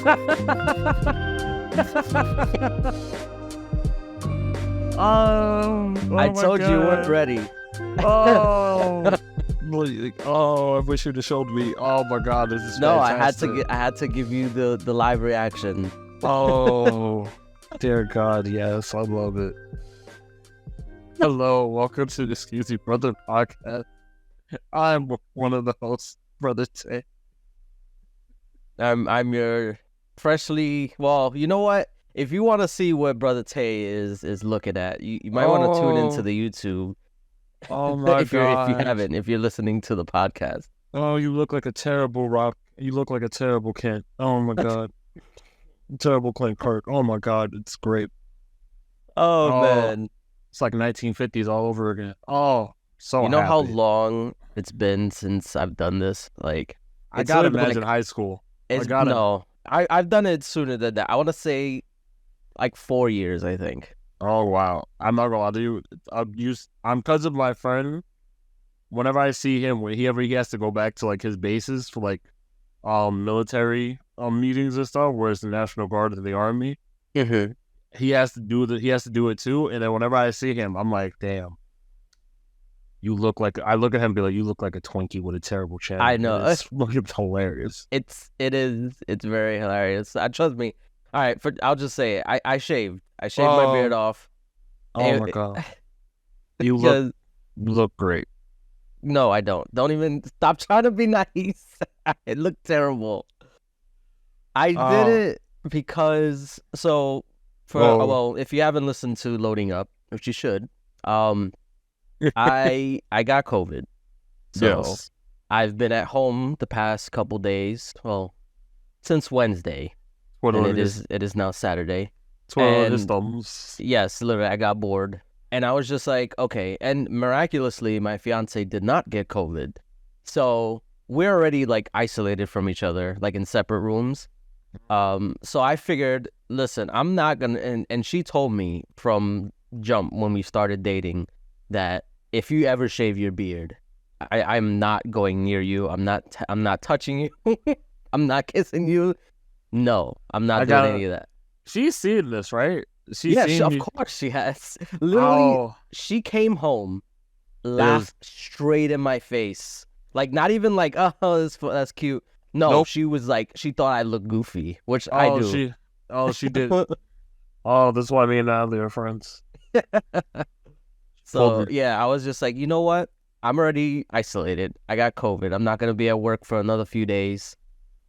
I told you you weren't ready. Oh, oh! I wish you'd have showed me. Oh my God, this is fantastic. I had to give you the live reaction. Oh, dear God, yes, I love it. Hello, welcome to the Excuse Me Brother podcast. I'm one of the hosts, Brother Tay. I'm your freshly, well, you know what? If you want to see what Brother Tay is looking at, you might want to tune into the YouTube. Oh my God! If you're listening to the podcast. Oh, you look like a terrible rock. You look like a terrible Kent. Oh my God. Terrible Clint Kirk. Oh my God, it's great. Oh man. It's like 1950s all over again. Oh, so you know happy. How long it's been since I've done this? Like, I gotta imagine high school. No, I've done it sooner than that. I want to say like 4 years, I think. Oh wow, I'm not gonna lie to you. I'm because of my friend. Whenever I see him, whenever he has to go back to like his bases for like military meetings and stuff, where it's the National Guard and the Army. Mm-hmm. He has to do it too. And then whenever I see him, I'm like, damn. I look at him and be like, you look like a Twinkie with a terrible chin. I know. It's hilarious. It's very hilarious. Trust me. All right, I'll just say it. I shaved. I shaved my beard off. Oh my God. You look great. No, I don't. Don't even stop trying to be nice. It looked terrible. I did it because if you haven't listened to Loading Up, which you should, I got COVID. So yes. I've been at home the past couple days. Well, since Wednesday. And it is now Saturday. Yes, literally, I got bored. And I was just like, okay. And miraculously, my fiance did not get COVID. So we're already like isolated from each other, like in separate rooms. So I figured, listen, I'm not going to, and she told me from jump when we started dating that if you ever shave your beard, I'm not going near you. I'm not touching you. I'm not kissing you. No, I'm not doing any of that. She's seen this, right? Of course she has. Literally, she came home, laughed straight in my face. Like, not even like, oh, that's cute. No, nope. She was like, she thought I looked goofy, which I do. She did. Oh, that's why me and Natalie are friends. So, yeah, I was just like, you know what? I'm already isolated. I got COVID. I'm not going to be at work for another few days.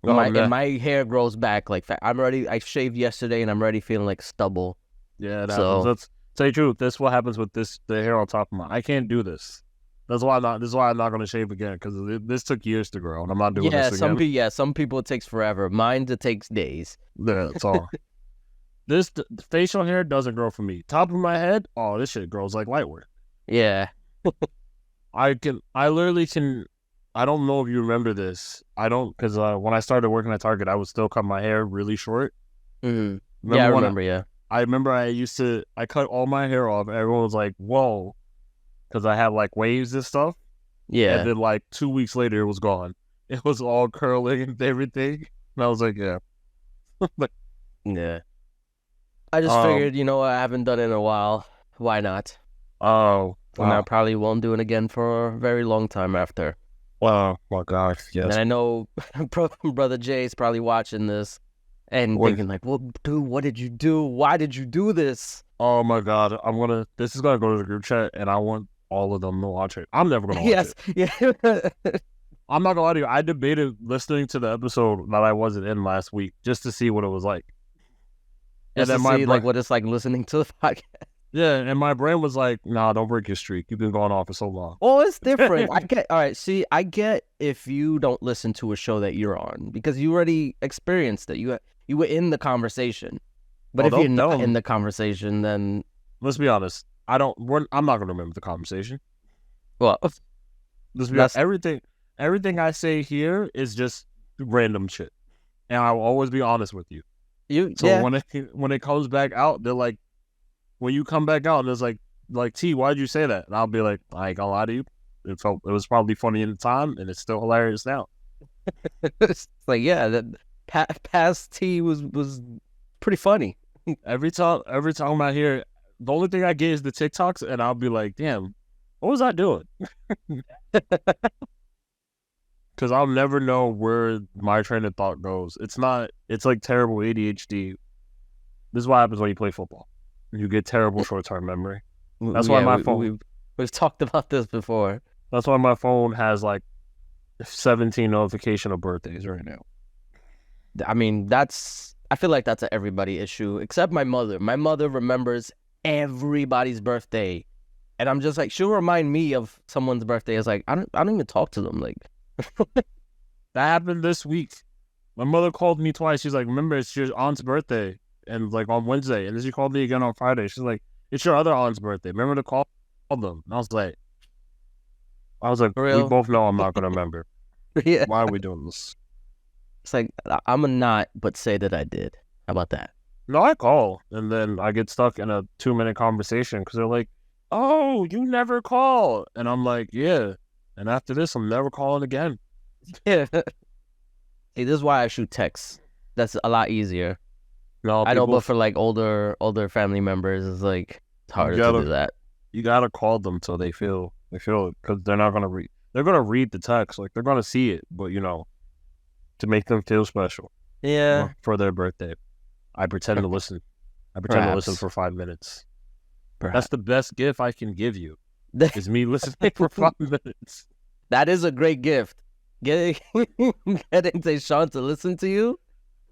And my hair grows back like that. I shaved yesterday and I'm already feeling like stubble. Yeah, let's tell you the truth. This is what happens with the hair on top of mine. I can't do this. This is why I'm not going to shave again, because this took years to grow and I'm not doing this again. Some people it takes forever. Mine it takes days. Yeah, that's all. This facial hair doesn't grow for me. Top of my head, this shit grows like light work. Yeah. I literally can. I don't know if you remember this. I don't, because when I started working at Target, I would still cut my hair really short. Mm-hmm. I remember. I remember I cut all my hair off. Everyone was like, whoa, because I had like waves and stuff. Yeah. And then like 2 weeks later, it was gone. It was all curling and everything. And I was like, yeah. Yeah. I just figured, I haven't done it in a while. Why not? Oh. Wow. And I probably won't do it again for a very long time after. Oh my gosh, yes. And I know Brother Jay is probably watching this and thinking like, well, dude, what did you do? Why did you do this? Oh my God, this is going to go to the group chat and I want all of them to watch it. I'm never going to watch it. Yeah. I'm not going to lie to you. I debated listening to the episode that I wasn't in last week just to see what it was like. Just and then to see like what it's like listening to the podcast. Yeah, and my brain was like, nah, don't break your streak. You've been going on for so long. Well, it's different. I get if you don't listen to a show that you're on, because you already experienced it. You were in the conversation. But if you're not in the conversation, then... Let's be honest. I'm not going to remember the conversation. Well, let's be honest. Everything I say here is just random shit. And I will always be honest with you. When it comes back out, they're like, when you come back out and it's like T, why'd you say that? And I'll be like, I ain't gonna lie to you. It was probably funny in the time and it's still hilarious now. It's like, yeah, past T was pretty funny. Every time I hear, the only thing I get is the TikToks, and I'll be like, damn, what was I doing? Because I'll never know where my train of thought goes. It's like terrible ADHD. This is what happens when you play football. You get terrible short-term memory. That's why my phone... We've talked about this before. That's why my phone has like 17 notification of birthdays right now. I mean, I feel like that's an everybody issue, except my mother. My mother remembers everybody's birthday. And I'm just like, she'll remind me of someone's birthday. It's like, I don't even talk to them. Like, that happened this week. My mother called me twice. She's like, remember, it's your aunt's birthday. And like on Wednesday. And then she called me again on Friday. She's like, it's your other aunt's birthday. Remember to call them. And I was like, we both know I'm not going to remember. Yeah. Why are we doing this? It's like, I'm a not, but say that I did. How about that? No, I call. And then I get stuck in a 2-minute conversation because they're like, oh, you never call. And I'm like, yeah. And after this, I'm never calling again. Yeah. Hey, this is why I shoot texts. That's a lot easier. No, I know, but for like older family members, it's like it's harder to do that. You gotta call them so they feel it, because they're not gonna read. They're gonna read the text, like they're gonna see it, but to make them feel special. Yeah. For their birthday, I pretend to listen. I pretend to listen for 5 minutes. Perhaps. That's the best gift I can give you. Is me listening for 5 minutes. That is a great gift. Getting Tayshawn to listen to you,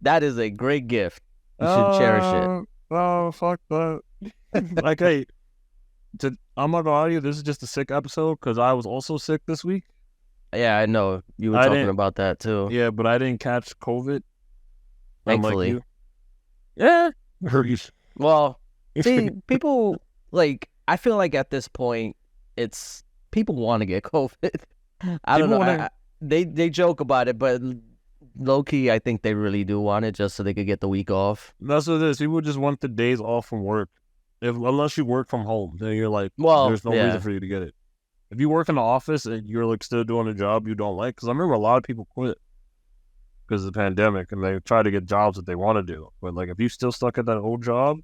that is a great gift. You should cherish it. Oh, fuck that. Like, hey, I'm not gonna lie to you, this is just a sick episode because I was also sick this week. Yeah, I know. You were talking about that too. Yeah, but I didn't catch COVID. Thankfully. Like yeah. Well, see, people, like, I feel like at this point, it's, people want to get COVID. I don't know. They joke about it, but low-key, I think they really do want it just so they could get the week off. That's what it is. People just want the days off from work. Unless you work from home, then you're like, there's no reason for you to get it. If you work in the office and you're like still doing a job you don't like, because I remember a lot of people quit because of the pandemic and they try to get jobs that they want to do. But like, if you still stuck at that old job,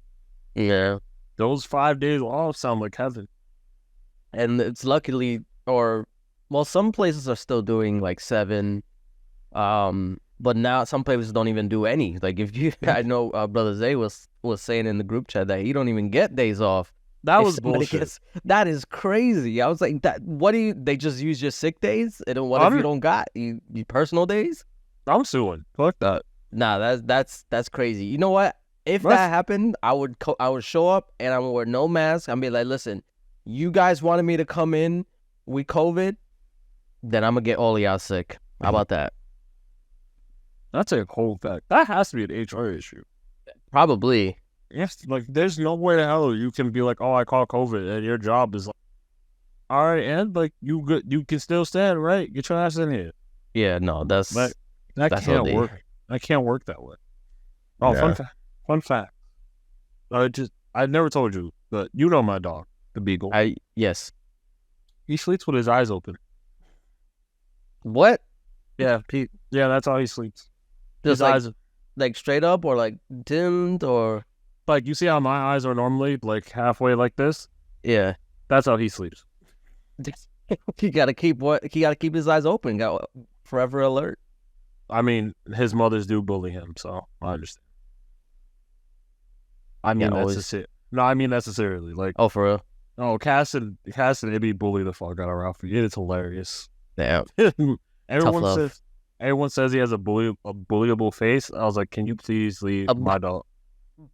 yeah, those 5 days off sound like heaven. And it's luckily, some places are still doing like 7, but now some places don't even do any. Like I know Brother Zay was saying in the group chat that he don't even get days off. That was bullshit. That is crazy. I was like, they just use your sick days? And then what if you don't got your personal days? I'm suing. Fuck that. Nah, that's crazy. You know what? If that happened, I would show up and I would wear no mask. I'd be like, listen, you guys wanted me to come in with COVID, then I'm gonna get all of y'all sick. How about that? That's a whole fact. That has to be an HR issue. Probably. Yes, like there's no way the hell you can be like, oh, I caught COVID, and your job is like, all right, and like you can still stand, right? Get your ass in here. Yeah, no, that can't work. I can't work that way. Oh, yeah. Fun fact. I never told you, but you know my dog, the beagle. Yes. He sleeps with his eyes open. What? Yeah, that's how he sleeps. Just eyes, like straight up or like dimmed or like you see how my eyes are normally like halfway like this? Yeah. That's how he sleeps. He gotta keep his eyes open, got forever alert. I mean, his mothers do bully him, so I understand. I mean necessarily. Like, oh, for real? Oh, Cass and Ibby bully the fuck out of Ralphie. It is hilarious. Damn. Everyone says he has a bullyable face. I was like, can you please leave my dog?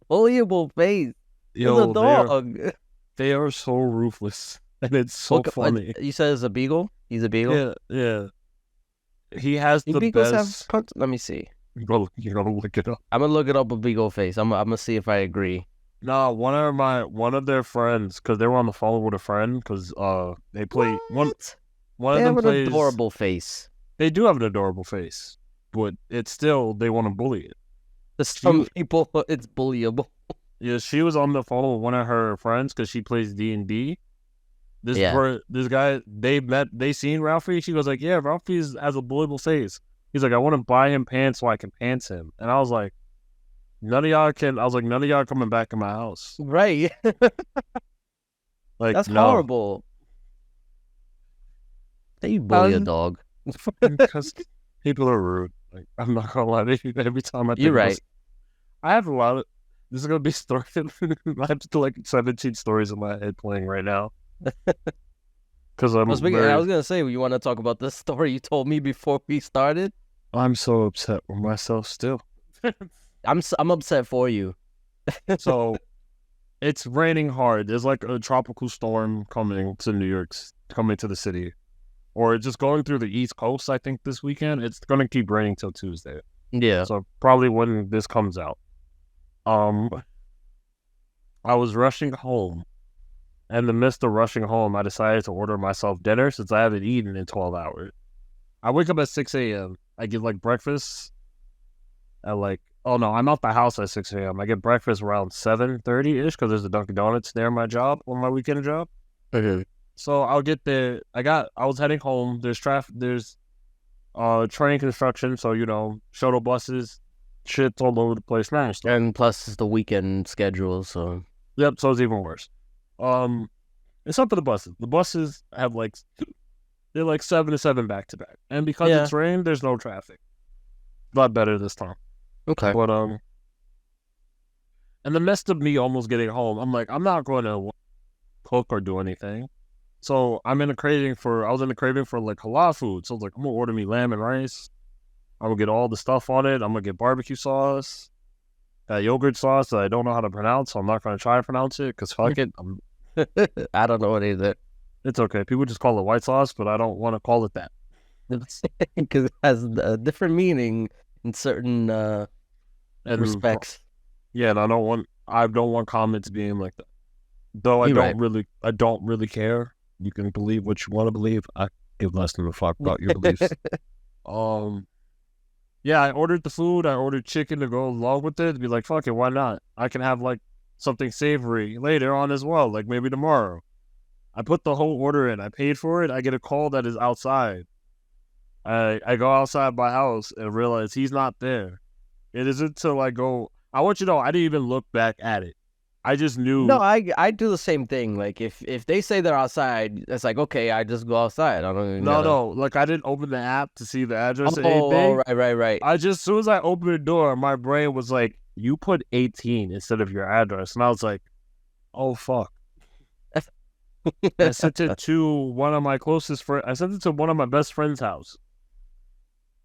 Bullyable face. Yo, a dog. They are so ruthless, and it's so funny. You said it's a beagle? He's a beagle? Yeah. He has the beagles best. Let me see. You're gonna look it up. I'm gonna look it up. A beagle face. I'm gonna see if I agree. No, one of their friends, because they were on the phone with a friend, because they play one of them plays. An adorable face. They do have an adorable face, but it's still they want to bully it. To some people, it's bullyable. Yeah, she was on the phone with one of her friends because she plays D&D. This guy, they seen Ralphie. She was like, yeah, Ralphie has a bullyable face. He's like, I want to buy him pants so I can pants him. And I was like, none of y'all coming back in my house. Right. Like, that's horrible. They bully a dog. Because people are rude. Like, I'm not gonna lie to you. Every time I think you're right. I have a lot of. This is gonna be story. I have to like 17 stories in my head playing right now. Because I was gonna say, you want to talk about the story you told me before we started? I'm so upset with myself still. I'm upset for you. So, it's raining hard. There's like a tropical storm coming to New York, coming to the city, or just going through the East Coast. I think this weekend it's gonna keep raining till Tuesday. Yeah. So probably when this comes out. I was rushing home. In the midst of rushing home, I decided to order myself dinner since I haven't eaten in 12 hours. I wake up at 6 a.m. I get like breakfast at like, oh no, I'm out the house at 6 a.m. I get breakfast around 7:30-ish because there's a Dunkin' Donuts near my job, on my weekend job. Okay. So I'll get there. I was heading home. There's traffic. There's train construction. So, you know, shuttle buses, shit's all over the place now. And plus it's the weekend schedule, so. Yep, so it's even worse. It's up to the buses. The buses have like, they're like 7 to 7 back to back. And because it's rain, there's no traffic. A lot better this time. Okay. But, in the midst of me almost getting home, I'm like, I'm not going to cook or do anything. So I was in the craving for like halal food. So I was like, I'm going to order me lamb and rice. I'm going to get all the stuff on it. I'm going to get barbecue sauce, yogurt sauce that I don't know how to pronounce. So I'm not going to try to pronounce it because fuck it. I don't know what it is. It's okay. People just call it white sauce, but I don't want to call it that. Because it has a different meaning in certain respects. Yeah, and I don't want comments being like that. Though I don't really care. You can believe what you want to believe. I give less than a fuck about your beliefs. Yeah, I ordered the food. I ordered chicken to go along with it. To be like, fuck it, why not? I can have like something savory later on as well, like maybe tomorrow. I put the whole order in. I paid for it. I get a call that is outside. I go outside my house and realize he's not there. It isn't until I go. I want you to know, I didn't even look back at it. I just knew. No, I do the same thing. Like if they say they're outside, it's like, okay, I just go outside. I don't even No. Like I didn't open the app to see the address. Oh, right. As soon as I opened the door, my brain was like, you put 18 instead of your address. And I was like, oh fuck. I sent it to one of my closest friends. I sent it to one of my best friend's house.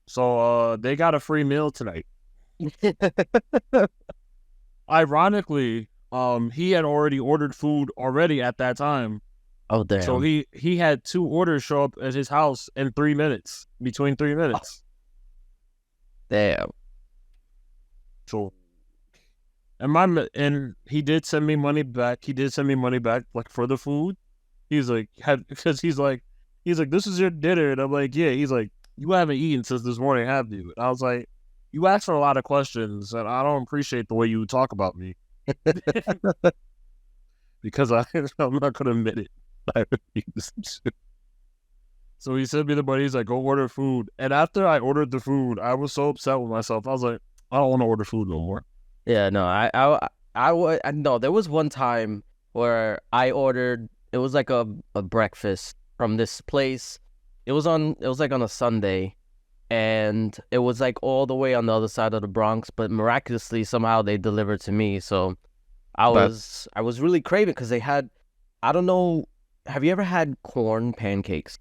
So they got a free meal tonight. Ironically, he had already ordered food already at that time. Oh damn! So he had 2 orders show up at his house in 3 minutes, between 3 minutes. Damn. So, and he did send me money back. Like for the food. He's like, this is your dinner, and I'm like, yeah. He's like, you haven't eaten since this morning, have you? And I was like, you asked for a lot of questions, and I don't appreciate the way you talk about me. Because I'm not going to admit it. I refuse to. So he sent me the money. He's like, go order food. And after I ordered the food, I was so upset with myself. I was like, I don't want to order food no more. Yeah, no, no, there was one time where I ordered, it was like a breakfast from this place. It was like on a Sunday, and it was like all the way on the other side of the Bronx, but miraculously somehow they delivered to me. So I was really craving because they had, I don't know, have you ever had corn pancakes?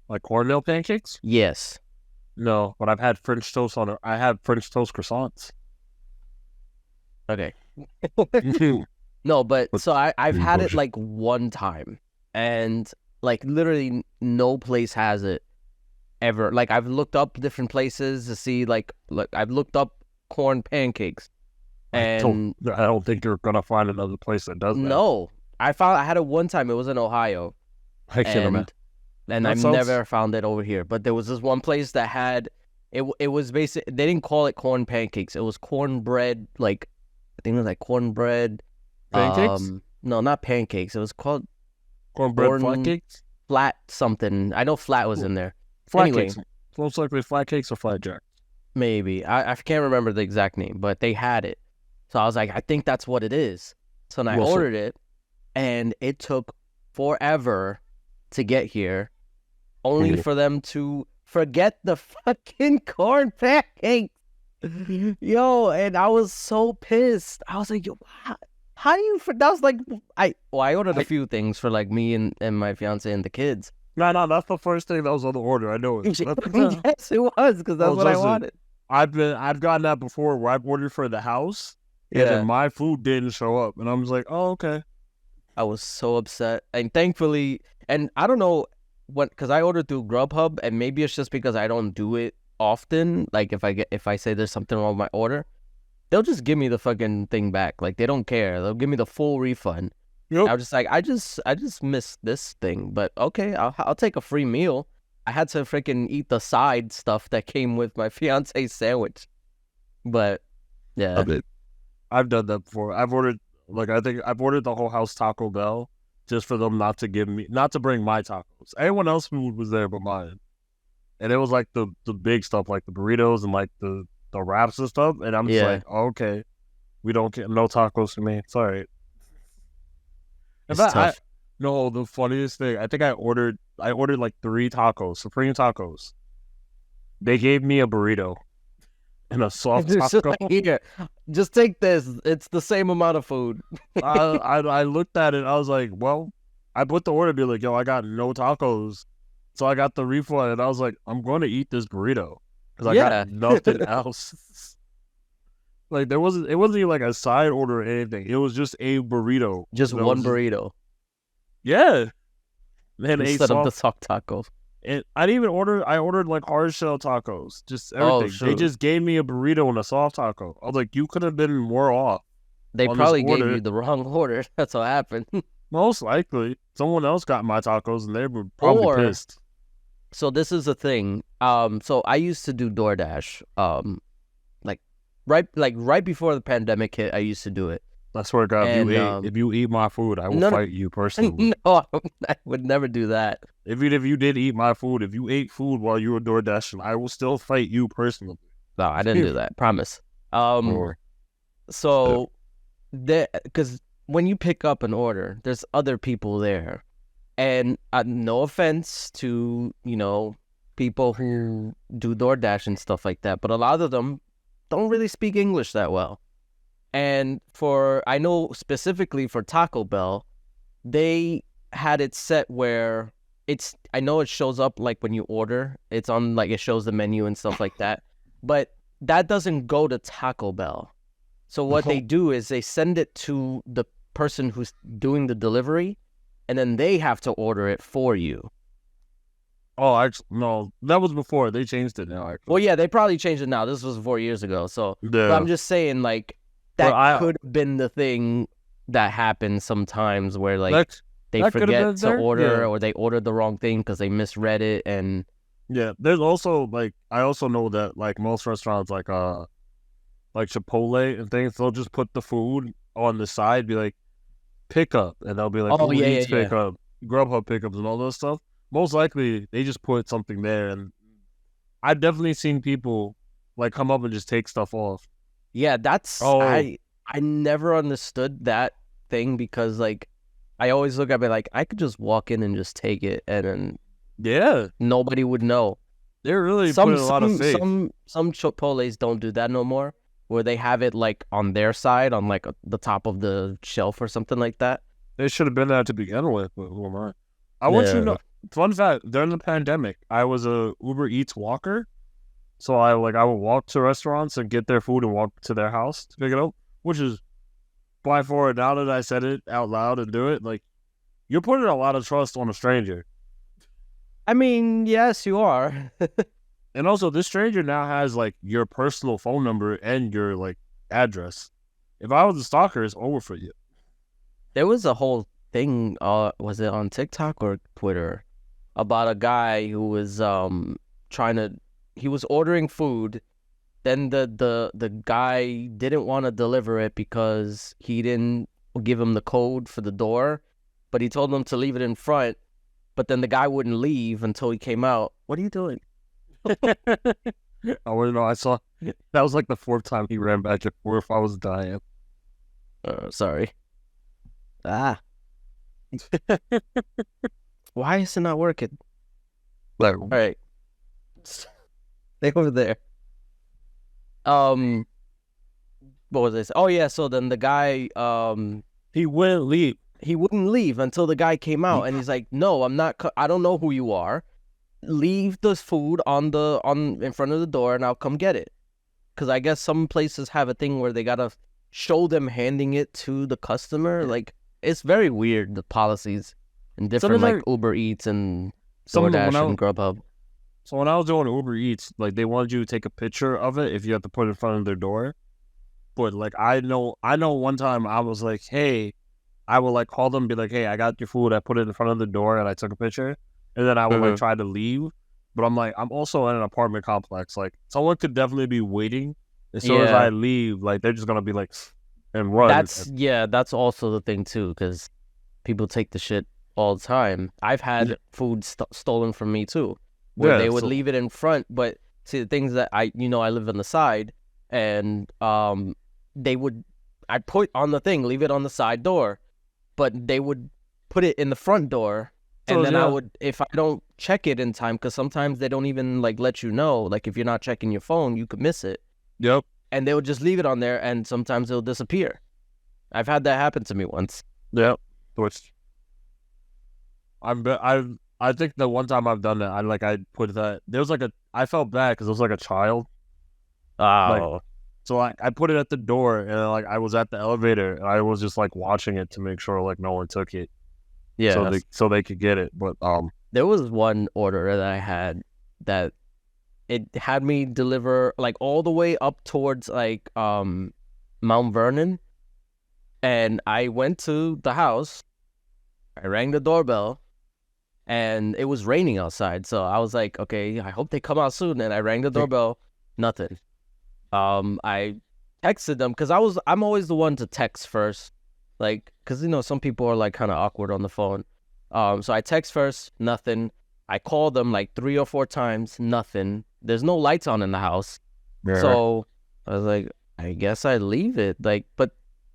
Like cornmeal pancakes? Yes. No, but I've had French toast I have French toast croissants. Okay. No, but so I've had it like one time, and like literally no place has it ever. Like I've looked up different places to see like I've looked up corn pancakes, and I don't think you're gonna find another place that does that. No, I had it one time. It was in Ohio. I can't imagine. And I've never found it over here. But there was this one place that had it. It was basic. They didn't call it corn pancakes. It was cornbread. Like I think it was like cornbread. Pancakes? No, not pancakes. It was called cornbread flat cakes. Flat something. I know flat was in there. Flat anyway, cakes. most likely flat cakes or flat jack. Maybe. I can't remember the exact name, but they had it. So I was like, I think that's what it is. So then I ordered it, and it took forever to get here, only for them to forget the fucking corn pancakes. Yo, and I was so pissed. I was like, yo, how do you? That was like, I ordered a few things for like me and my fiance and the kids. No, that's the first thing that was on the order. I know it. Yes, it was, because that's what I wanted. I've gotten that before where I've ordered for the house, and then my food didn't show up, and I was like, oh, okay. I was so upset, and thankfully, and I don't know what, because I ordered through Grubhub, and maybe it's just because I don't do it often. Like if I say there's something wrong with my order, they'll just give me the fucking thing back. Like they don't care. They'll give me the full refund. Yep. I was just like, I just missed this thing, but okay, I'll take a free meal. I had to freaking eat the side stuff that came with my fiance's sandwich, but yeah, I've done that before. I've ordered, like, I think I've ordered the whole house Taco Bell just for them not to bring my tacos. Everyone else's food was there but mine, and it was like the big stuff, like the burritos and like the wraps and stuff. And I'm just like, oh, okay, we don't get no tacos for me. It's all right. It's tough. No, the funniest thing, I think I ordered like 3 tacos, Supreme tacos. They gave me a burrito and a soft taco. Like, here, just take this. It's the same amount of food. I looked at it. I was like, well, I put the order, be like, yo, I got no tacos. So I got the refund, and I was like, I'm going to eat this burrito because I got nothing else. Like it wasn't even like a side order or anything. It was just a burrito. Just one burrito. Yeah. Man, instead of the soft tacos. And I didn't even order. I ordered like hard shell tacos. Just everything. They just gave me a burrito and a soft taco. I was like, you could have been more off. They probably gave you the wrong order. That's what happened. Most likely, someone else got my tacos and they were probably pissed. So this is the thing. So I used to do DoorDash. Right before the pandemic hit, I used to do it. I swear to God, if you eat my food, I will fight you personally. No, I would never do that. Even if you did eat my food, if you ate food while you were DoorDashing, I will still fight you personally. No, I didn't do that. Promise. So, because when you pick up an order, there's other people there, and no offense to people who do DoorDash and stuff like that, but a lot of them don't really speak English that well. And I know specifically for Taco Bell, they had it set where I know it shows up like when you order, it's on like it shows the menu and stuff like that, but that doesn't go to Taco Bell. So what they do is they send it to the person who's doing the delivery, and then they have to order it for you. Oh, actually, no, that was before. They changed it now, actually. Well, yeah, they probably changed it now. This was 4 years ago. So but I'm just saying, like, that could have been the thing that happened sometimes where, like, they forget to order or they ordered the wrong thing because they misread it. And yeah, there's also, like, I also know that, like, most restaurants, like Chipotle and things, they'll just put the food on the side, be like, pickup, and they'll be like, pickup, Grubhub pickups and all those stuff. Most likely, they just put something there, and I've definitely seen people, like, come up and just take stuff off. Yeah, that's... I never understood that thing because, like, I always look at it like, I could just walk in and just take it, and then... Yeah. Nobody would know. They're really putting a lot of faith. Some Chipotles don't do that no more, where they have it, like, on their side, on, like, the top of the shelf or something like that. They should have been there to begin with, but who am I? I want you to know... Fun fact, during the pandemic, I was a Uber Eats walker. So I would walk to restaurants and get their food and walk to their house to pick it up, which is by far, now that I said it out loud and do it, like, you're putting a lot of trust on a stranger. I mean, yes, you are. And also, this stranger now has, like, your personal phone number and your, like, address. If I was a stalker, it's over for you. There was a whole thing, was it on TikTok or Twitter, about a guy who was he was ordering food, then the guy didn't want to deliver it because he didn't give him the code for the door, but he told him to leave it in front, but then the guy wouldn't leave until he came out. What are you doing? I want to know. I saw that was like the 4th time he ran back and forth. I was dying. Sorry. Why is it not working? Like, all right. Stay over there. What was this? Oh yeah, so then the guy he wouldn't leave. He wouldn't leave until the guy came out and he's like, "No, I'm not I don't know who you are. Leave the food in front of the door and I'll come get it." Cuz I guess some places have a thing where they got to show them handing it to the customer. Like it's very weird, the policies in different like Uber Eats and DoorDash and Grubhub. So when I was doing Uber Eats, like they wanted you to take a picture of it if you have to put it in front of their door. But like I know one time I was like, hey, I would like call them and be like, hey, I got your food. I put it in front of the door and I took a picture. And then I would like try to leave. But I'm like, I'm also in an apartment complex. Like someone could definitely be waiting. As soon as I leave, like they're just gonna be like and run. That's also the thing too, because people take the shit all the time. I've had food stolen from me too. Where they would leave it in front, but see the things that I live on the side, and I'd put on the thing, leave it on the side door, but they would put it in the front door, and then I would, if I don't check it in time, because sometimes they don't even like let you know, like if you're not checking your phone, you could miss it. Yep. And they would just leave it on there, and sometimes it'll disappear. I've had that happen to me once. Yep. Which I think the one time I've done that, I put that. There was I felt bad because it was like a child. Oh. So I put it at the door, and like I was at the elevator, and I was just like watching it to make sure like no one took it. Yeah. So they could get it. But there was one order that I had that it had me deliver like all the way up towards like Mount Vernon, and I went to the house. I rang the doorbell. And it was raining outside, so I was like, okay, I hope they come out soon. And I rang the doorbell, nothing. I texted them because I'm always the one to text first, like because some people are like kind of awkward on the phone. So I text first, nothing. I called them like 3 or 4 times, nothing. There's no lights on in the house, so I was like, I guess I leave it. Like, but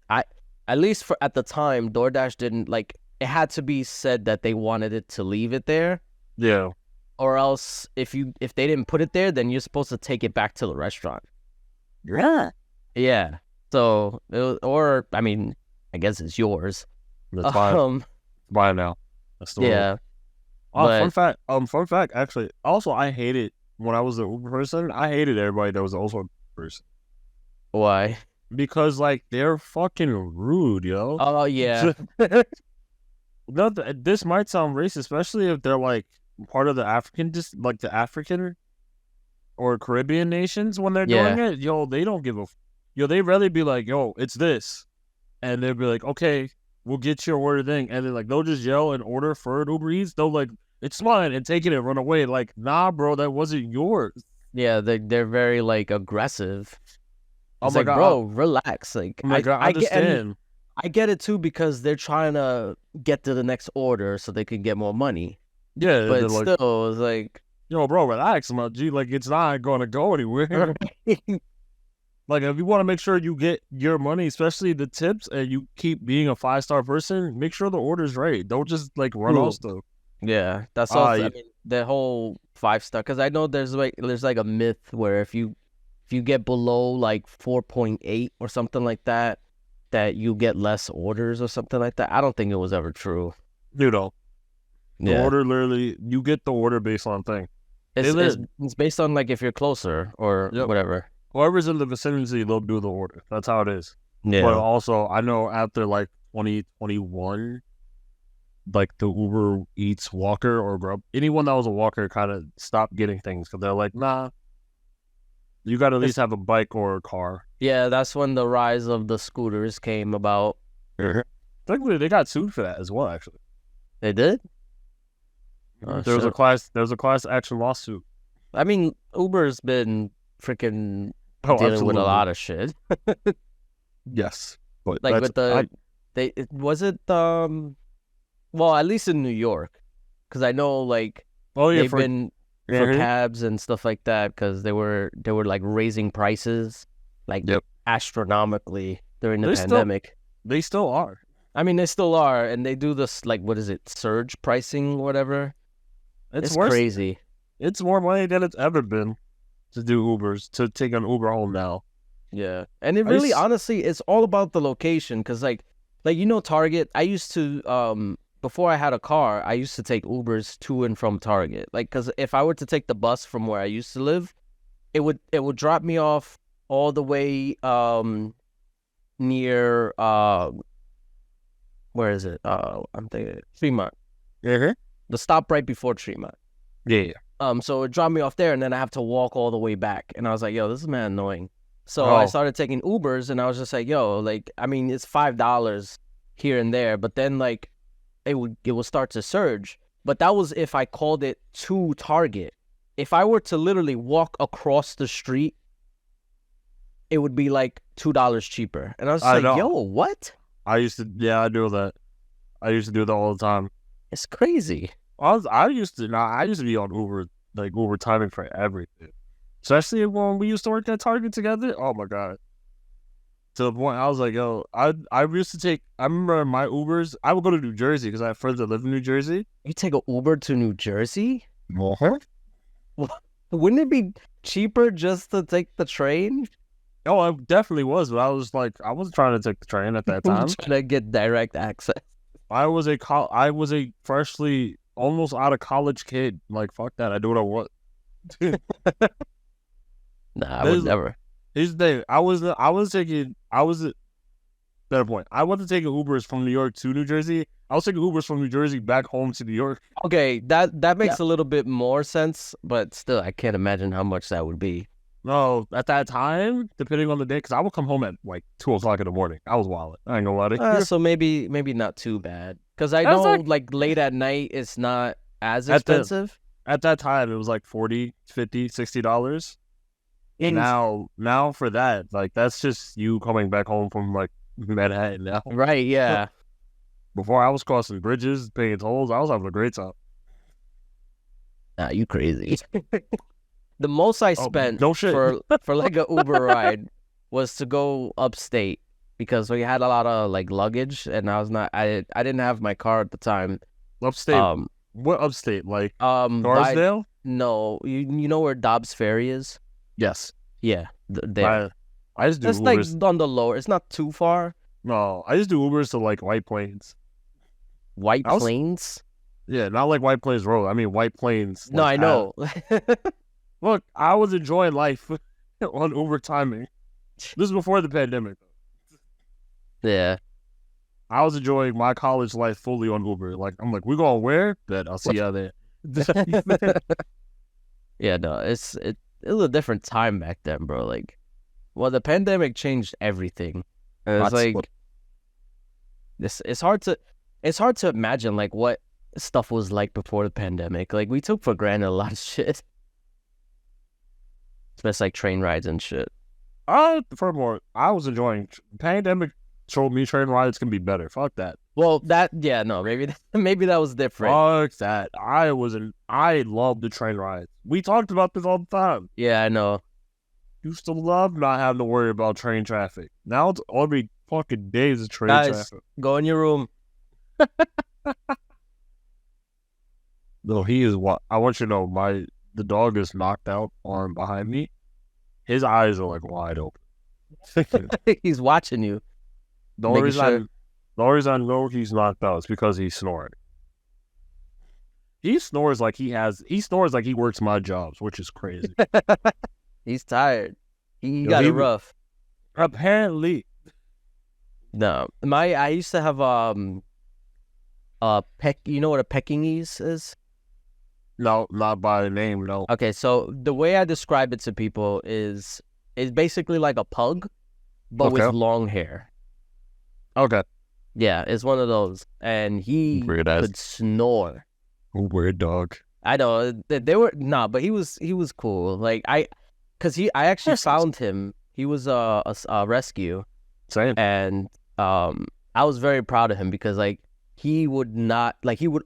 at least at the time, DoorDash didn't like. It had to be said that they wanted it to leave it there. Yeah. Or else, if they didn't put it there, then you're supposed to take it back to the restaurant. Yeah. Yeah. So, I mean, I guess it's yours. That's fine. Buy it now. That's the yeah. Fun fact. Actually, also I hated when I was the Uber person. I hated everybody that was also a person. Why? Because like they're fucking rude, yo. Oh yeah. No, this might sound racist, especially if they're like part of the African, just like the African or Caribbean nations when they're doing it. Yo, they don't give a. Yo, they rather be like, yo, it's this, and they'll be like, okay, we'll get your order thing, and then like they'll just yell and order for Uber Eats. They'll like, it's mine, and take it and run away. Like, nah, bro, that wasn't yours. Yeah, they're very like aggressive. Oh my god, bro, relax. Like, I understand. I get it too because they're trying to get to the next order so they can get more money. Yeah, but still, it's like, yo, bro, relax, my G. Like, it's not going to go anywhere. Like, if you want to make sure you get your money, especially the tips, and you keep being a 5-star person, make sure the order's right. Don't just like run off stuff. Yeah, that's also. I mean, the whole 5-star, because I know there's like a myth where if you get below like 4.8 or something like that you get less orders or something like that. I don't think it was ever true. You know, the order literally, you get the order based on thing. It's based on like if you're closer or whatever. Whoever's in the vicinity, they'll do the order. That's how it is. Yeah. But also, I know after like 2021, like the Uber Eats walker or Grub, anyone that was a walker kind of stopped getting things because they're like, nah, you got to at least have a bike or a car. Yeah, that's when the rise of the scooters came about. Technically, they got sued for that as well. Actually, they did. There was a class action lawsuit. I mean, Uber's been freaking dealing with a lot of shit. Yes, but like with well, at least in New York, because I know like they've been for cabs and stuff like that because they were like raising prices like astronomically during the pandemic. They still are. I mean, they still are, and they do this like what is it, surge pricing, whatever. It's crazy. It's more money than it's ever been to do Ubers, to take an Uber home now. Yeah, and it really, honestly, it's all about the location. Because like Target. I used to before I had a car, I used to take Ubers to and from Target. Like, because if I were to take the bus from where I used to live, it would drop me off all the way near where is it? I'm thinking Tremont. The stop right before Tremont. Yeah. So it dropped me off there, and then I have to walk all the way back. And I was like, yo, this is mad annoying. So I started taking Ubers, and I was just like, yo, like, I mean, it's $5 here and there, but then like it would start to surge. But that was if I called it to Target. If I were to literally walk across the street, it would be like $2 cheaper. And I was like, yo, what? I used to do that. I used to do that all the time. It's crazy. I used to be on Uber, like Uber timing for everything. Especially when we used to work at Target together. Oh my God. To the point I was like, yo, I remember my Ubers, I would go to New Jersey because I have friends that live in New Jersey. You take an Uber to New Jersey? Uh-huh. Wouldn't it be cheaper just to take the train? Oh, it definitely was, but I was like, I wasn't trying to take the train at that time. Trying to get direct access. I was a freshly almost out of college kid. Like, fuck that. I do what I want. Nah, I would never. Here's the thing. I wasn't taking Ubers from New York to New Jersey. I was taking Ubers from New Jersey back home to New York. Okay, that makes a little bit more sense, but still, I can't imagine how much that would be. No, at that time, depending on the day, because I would come home at like 2:00 in the morning. I was wild. I ain't gonna lie to you. So maybe not too bad. Because I know like late at night, it's not as expensive. At that time, it was like $40, $50, $60. Now for that, like that's just you coming back home from like Manhattan now. Right, yeah. Before I was crossing bridges, paying tolls, I was having a great time. Nah, you crazy. The most I spent for like a Uber ride was to go upstate because we had a lot of like luggage and I didn't have my car at the time. Upstate? What upstate? Like Scarsdale? No, you know where Dobbs Ferry is? Yes. Yeah, there. I just do It's Ubers. like on the lower. It's not too far. No, I just do Ubers to like White Plains. White Plains? Yeah, not like White Plains Road. I mean White Plains. No, I know. Look, I was enjoying life on Uber timing. This is before the pandemic. Yeah. I was enjoying my college life fully on Uber. Like, I'm like, we going where? Bet I'll see y'all there. Yeah, no, it was a different time back then, bro. Like, well, the pandemic changed everything. And it's like, it's hard to imagine like what stuff was like before the pandemic. Like, we took for granted a lot of shit. Especially like train rides and shit. Furthermore, I was enjoying pandemic. Showed me train rides can be better. Fuck that. Well, maybe that was different. Fuck that. I love the train rides. We talked about this all the time. Yeah, I know. Used to love not having to worry about train traffic. Now it's every fucking days of train traffic. Go in your room. No, he is what I want you to know. The dog is knocked out arm behind me. His eyes are like wide open. He's watching you. The only reason I know he's knocked out is because he's snoring. He snores like he works my jobs, which is crazy. He's tired. He got it rough. Apparently. No. I used to have you know what a Pekingese is? No, not by name, no. Okay, so the way I describe it to people is basically like a pug, but with long hair. Okay. Yeah, it's one of those. And he could snore. Weird dog. I know. But he was cool. Like, I actually found him. He was a rescue. Same. And I was very proud of him because, like, he would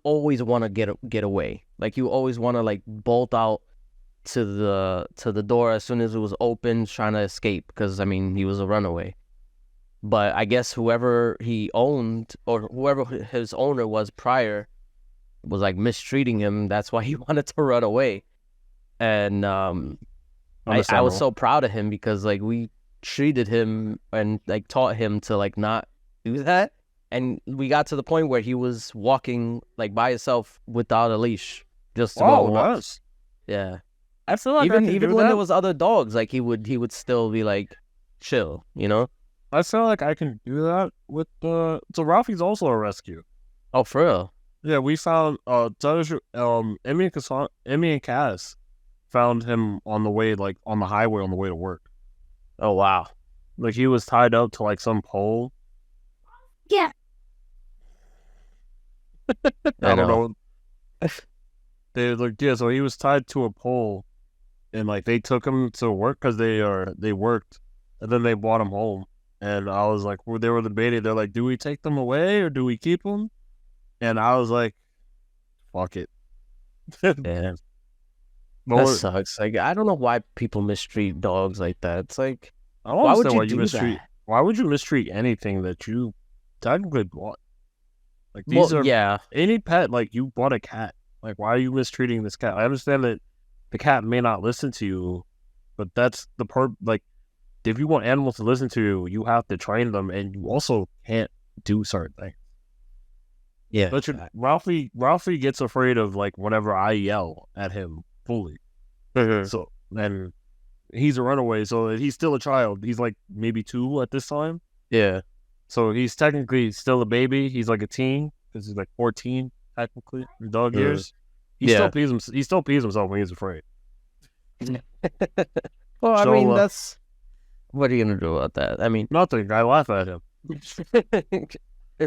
always want to get away. Like, he would always want to, like, bolt out to the door as soon as it was open, trying to escape because I mean he was a runaway. But I guess whoever he owned or whoever his owner was prior was like mistreating him. That's why he wanted to run away. And I was so proud of him because like we treated him and like taught him to like not do that. And we got to the point where he was walking like by himself without a leash, just to go walk. Nice. Yeah, I feel like even when there was other dogs, like he would still be like chill, you know. I feel like I can do that with so Ralphie's also a rescue. Oh, for real? Yeah, we found Emmy and Cass found him on the way, like on the highway on the way to work. Oh wow! Like he was tied up to like some pole. Yeah. I don't know. They like so he was tied to a pole, and like they took him to work because they worked, and then they brought him home. And I was like, they were debating. They're like, do we take them away or do we keep them? And I was like, fuck it. Yeah. That sucks. Like I don't know why people mistreat dogs like that. It's like, why would you do that? Why would you mistreat anything that you technically bought? Like these any pet, like you bought a cat. Like why are you mistreating this cat? I understand that the cat may not listen to you, but that's the like if you want animals to listen to you, you have to train them, and you also can't do certain things. Yeah. But Ralphie gets afraid of like whenever I yell at him fully. So and he's a runaway, so he's still a child. He's like maybe 2 at this time. Yeah. So he's technically still a baby. He's like a teen because he's like 14 technically in dog years. He still pees himself when he's afraid. Well, I mean that's what are you gonna do about that? I mean, nothing. I laugh at him.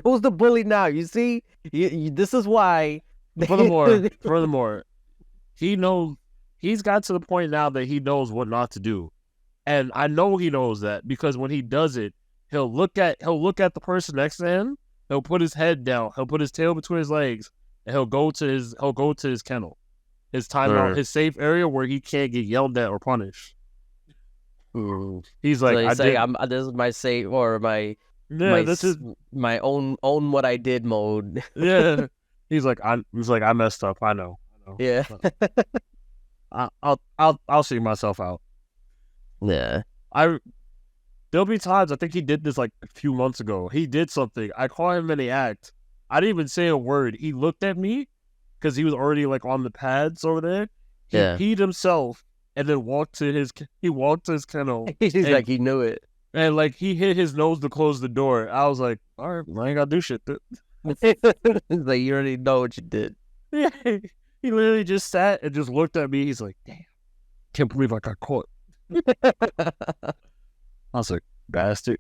Who's the bully now? You see, this is why. Furthermore, he's got to the point now that he knows what not to do, and I know he knows that because when he does it, he'll look at the person next to him. He'll put his head down. He'll put his tail between his legs, and he'll go to his kennel, his timeout, his safe area where he can't get yelled at or punished. He's like, this is my safe or my this is my own what I did mode. Yeah, he's like I messed up. I know. Yeah, I'll see myself out. Yeah, there'll be times I think he did this like a few months ago. He did something. I caught him in the act. I didn't even say a word. He looked at me because he was already like on the pads over there. He peed himself. And then walked to his kennel. He's like he knew it. And like he hit his nose to close the door. I was like, all right, I ain't gotta do shit. Like you already know what you did. Yeah. He literally just sat and just looked at me. He's like, damn, can't believe I got caught. I was like, bastard.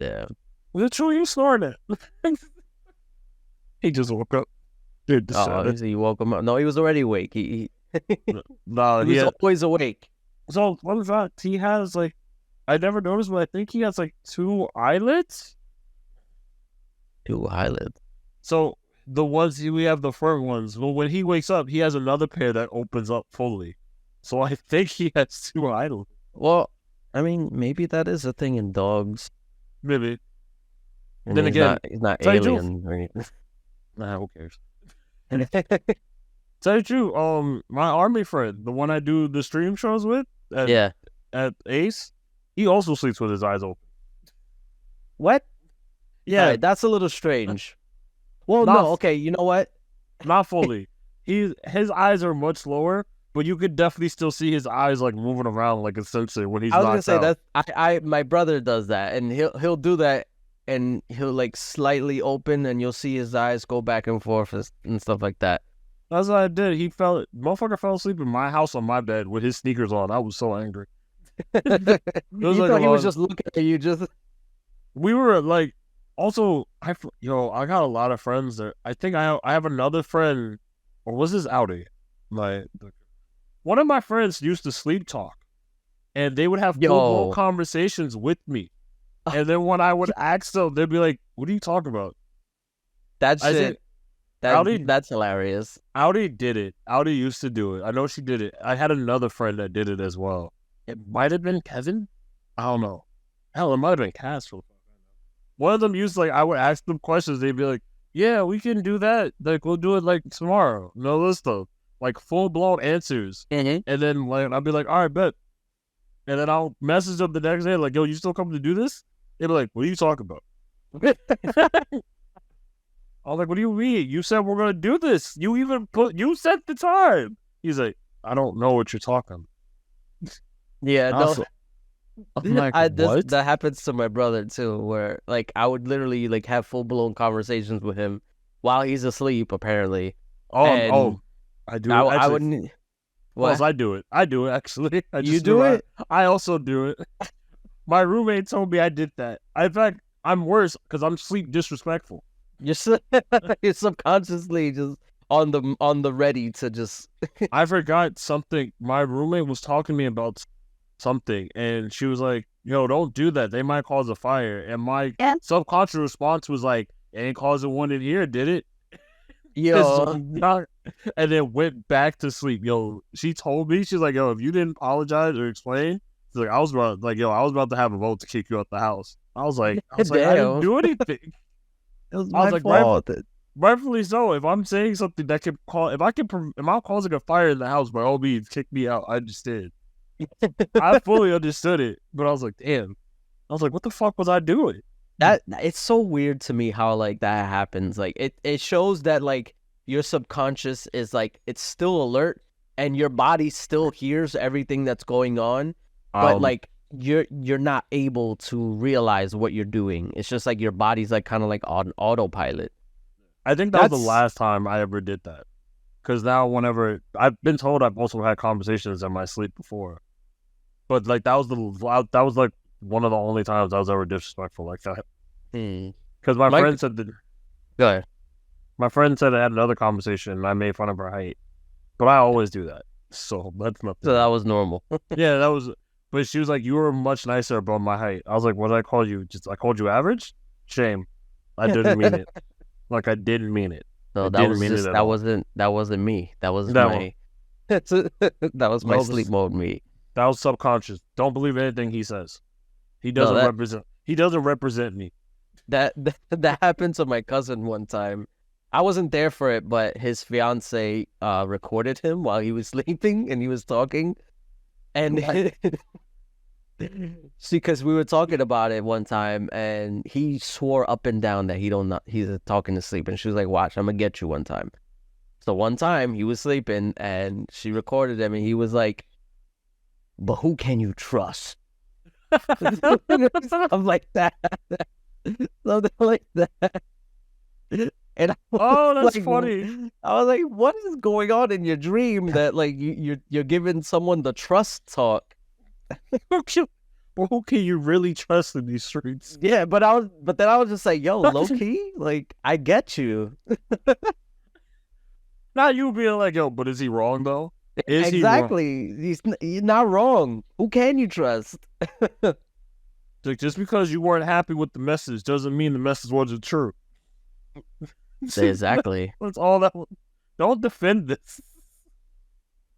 Yeah. That's who you snoring at. He just woke up. Dude, he woke him up. No, he was already awake. He No, he was always awake. So fun fact, he has like I never noticed, but I think he has like 2 eyelids. 2 eyelids. So the ones we have the front ones. Well, when he wakes up, he has another pair that opens up fully. So I think he has 2 eyelids. Well, I mean, maybe that is a thing in dogs. Maybe. And then again, he's not alien or anything. Nah, who cares? Tell you true, my army friend, the one I do the stream shows with, at Ace, he also sleeps with his eyes open. What? Yeah, right, that's a little strange. Well, no, okay, you know what? Not fully. His eyes are much lower, but you could definitely still see his eyes like moving around, like essentially when he's. I was gonna say my brother does that, and he'll do that, and he'll like slightly open, and you'll see his eyes go back and forth and stuff like that. That's what I did. Motherfucker fell asleep in my house on my bed with his sneakers on. I was so angry. He was just looking at you. We were like, also, I got a lot of friends there. I think I have another friend, or was this Audi? One of my friends used to sleep talk, and they would have full conversations with me. And then when I would ask them, they'd be like, "What are you talking about?" That shit. That's hilarious. Audi did it. Audi used to do it. I know she did it. I had another friend that did it as well. It might have been Kevin. I don't know. Hell, it might have been Cass. One of them used like I would ask them questions. They'd be like, "Yeah, we can do that. Like we'll do it like tomorrow." No, this stuff like full blown answers. And then like I'll be like, "All right, bet." And then I'll message them the next day like, "Yo, you still coming to do this?" They'd be like, "What are you talking about?" I was like, "What do you mean? You said we're gonna do this. You set the time." He's like, "I don't know what you're talking." Yeah, no. I'm like, what? That happens to my brother too, where like I would literally like have full blown conversations with him while he's asleep, apparently. I do. I wouldn't. Well, I do it. I do it actually. You do it? I also do it. My roommate told me I did that. In fact, I'm worse because I'm sleep disrespectful. You're subconsciously just on the ready to just. I forgot something. My roommate was talking to me about something, and she was like, "Yo, don't do that. They might cause a fire." And my subconscious response was like, "It ain't causing one in here, did it?" Yo, and then went back to sleep. Yo, she told me, she's like, "Yo, if you didn't apologize or explain," she's like, I was about to have a vote to kick you out the house. I was like, I didn't do anything. It was my fault. Rightfully so. If I'm saying something that can cause, if I'm causing a fire in the house, by all means, kick me out. I just did. I fully understood it, but I was like, damn. I was like, what the fuck was I doing? That it's so weird to me how like that happens. Like it shows that like your subconscious is like it's still alert and your body still hears everything that's going on, but like you're not able to realize what you're doing. It's just like your body's like kind of like on autopilot. I think that's the last time I ever did that. Because now, whenever I've been told, I've also had conversations in my sleep before, but like that was like one of the only times I was ever disrespectful like that. Because my friend said that. Go ahead. My friend said I had another conversation and I made fun of her height, but I always do that, so that's nothing. So that was normal. Yeah, that was. But she was like, "You were much nicer above my height." I was like, "What did I call you? I called you average? Shame. I didn't mean it. Like I didn't mean it." No, that wasn't me. That was my that was my sleep mode me. That was subconscious. Don't believe anything he says. He doesn't represent me. That happened to my cousin one time. I wasn't there for it, but his fiance recorded him while he was sleeping and he was talking. And see, because we were talking about it one time, and he swore up and down that he's talking to sleep. And she was like, "Watch, I'm gonna get you one time." So one time he was sleeping, and she recorded him, and he was like, "But who can you trust?" I'm like that, something like that. And that's funny. I was like, "What is going on in your dream that like you're giving someone the trust talk?" Who can you really trust in these streets? Yeah, but then I was just like, "Yo, low key, like I get you." Not you being like, "Yo, but is he wrong though?" Exactly. He's not wrong. Who can you trust? Like, just because you weren't happy with the message doesn't mean the message wasn't true. Exactly. That's all that. Don't defend this.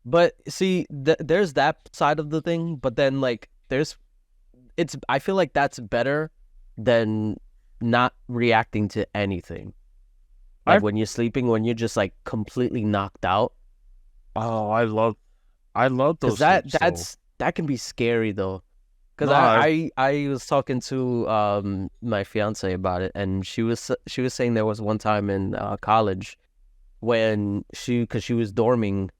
But see, there's that side of the thing. But then, like, I feel like that's better than not reacting to anything. Like when you're sleeping, when you're just like completely knocked out. Oh, I love those. That can be scary though. Because I was talking to my fiance about it, and she was saying there was one time in college when because she was dorming,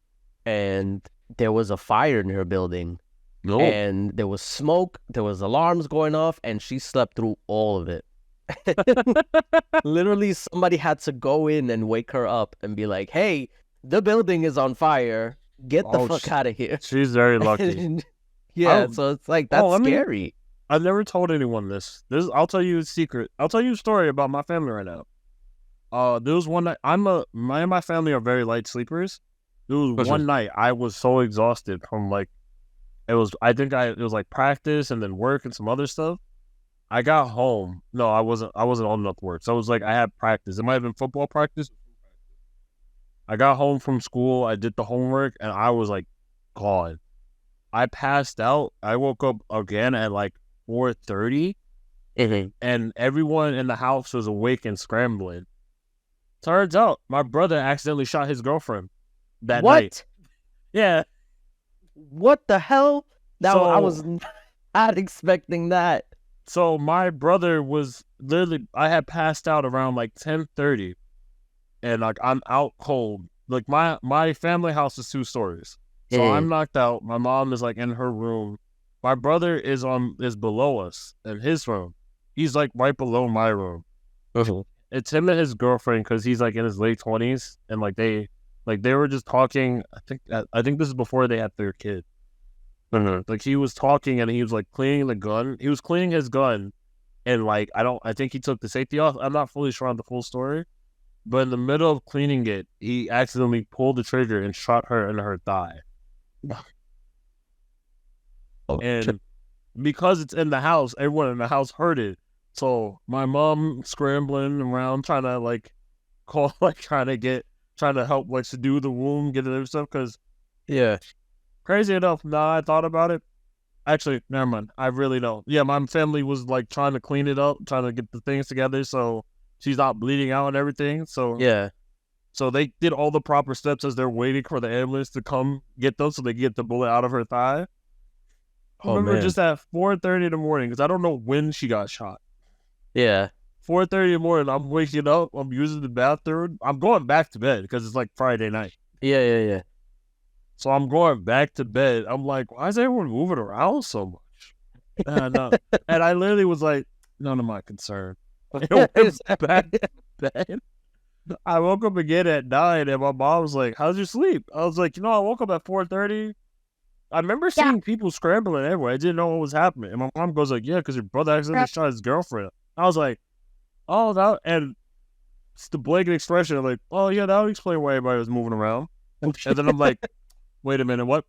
and there was a fire in her building, and there was smoke, there was alarms going off, and she slept through all of it. Literally, somebody had to go in and wake her up and be like, "Hey, the building is on fire. Get the fuck out of here." She's very lucky. Yeah, so it's like that's scary. I've never told anyone this. I'll tell you a secret. I'll tell you a story about my family right now. There was one night. My family are very light sleepers. There was one night I was so exhausted from like it was like practice and then work and some other stuff. I got home. No, I wasn't old enough to work. So it was like I had practice. It might have been football practice. I got home from school. I did the homework, and I was like, gone. I passed out. I woke up again at like 4:30, and everyone in the house was awake and scrambling. Turns out my brother accidentally shot his girlfriend that night. Yeah. What the hell? I was not expecting that. So my brother was literally, I had passed out around like 10:30, and like I'm out cold. Like my family house is 2 stories. So I'm knocked out. My mom is like in her room. My brother is below us in his room. He's like right below my room. It's him and his girlfriend because he's like in his late 20s, and like they were just talking. I think this is before they had their kid. Like he was talking and he was like cleaning the gun. He was cleaning his gun, and like I think he took the safety off. I'm not fully sure on the full story, but in the middle of cleaning it, he accidentally pulled the trigger and shot her in her thigh. And because it's in the house, everyone in the house heard it. So my mom scrambling around trying to like call, like trying to help like subdue the wound, get it and stuff. Because crazy enough, now I thought about it. Actually, never mind. I really don't. Yeah, my family was like trying to clean it up, trying to get the things together so she's not bleeding out and everything. So so they did all the proper steps as they're waiting for the ambulance to come get them so they get the bullet out of her thigh. I remember just at 4:30 in the morning, because I don't know when she got shot. 4:30 in the morning, I'm waking up, I'm using the bathroom. I'm going back to bed because it's like Friday night. So I'm going back to bed. I'm like, why is everyone moving around so much? And I literally was like, none of my concern. I went back to bed. I woke up again at 9, and my mom was like, how's your sleep? I was like, I woke up at 4:30. I remember seeing people scrambling everywhere. I didn't know what was happening. And my mom goes like, yeah, because your brother accidentally shot his girlfriend. I was like, oh, that, and it's the blanket expression of like, oh yeah, that would explain why everybody was moving around. And then I'm like, wait a minute, what?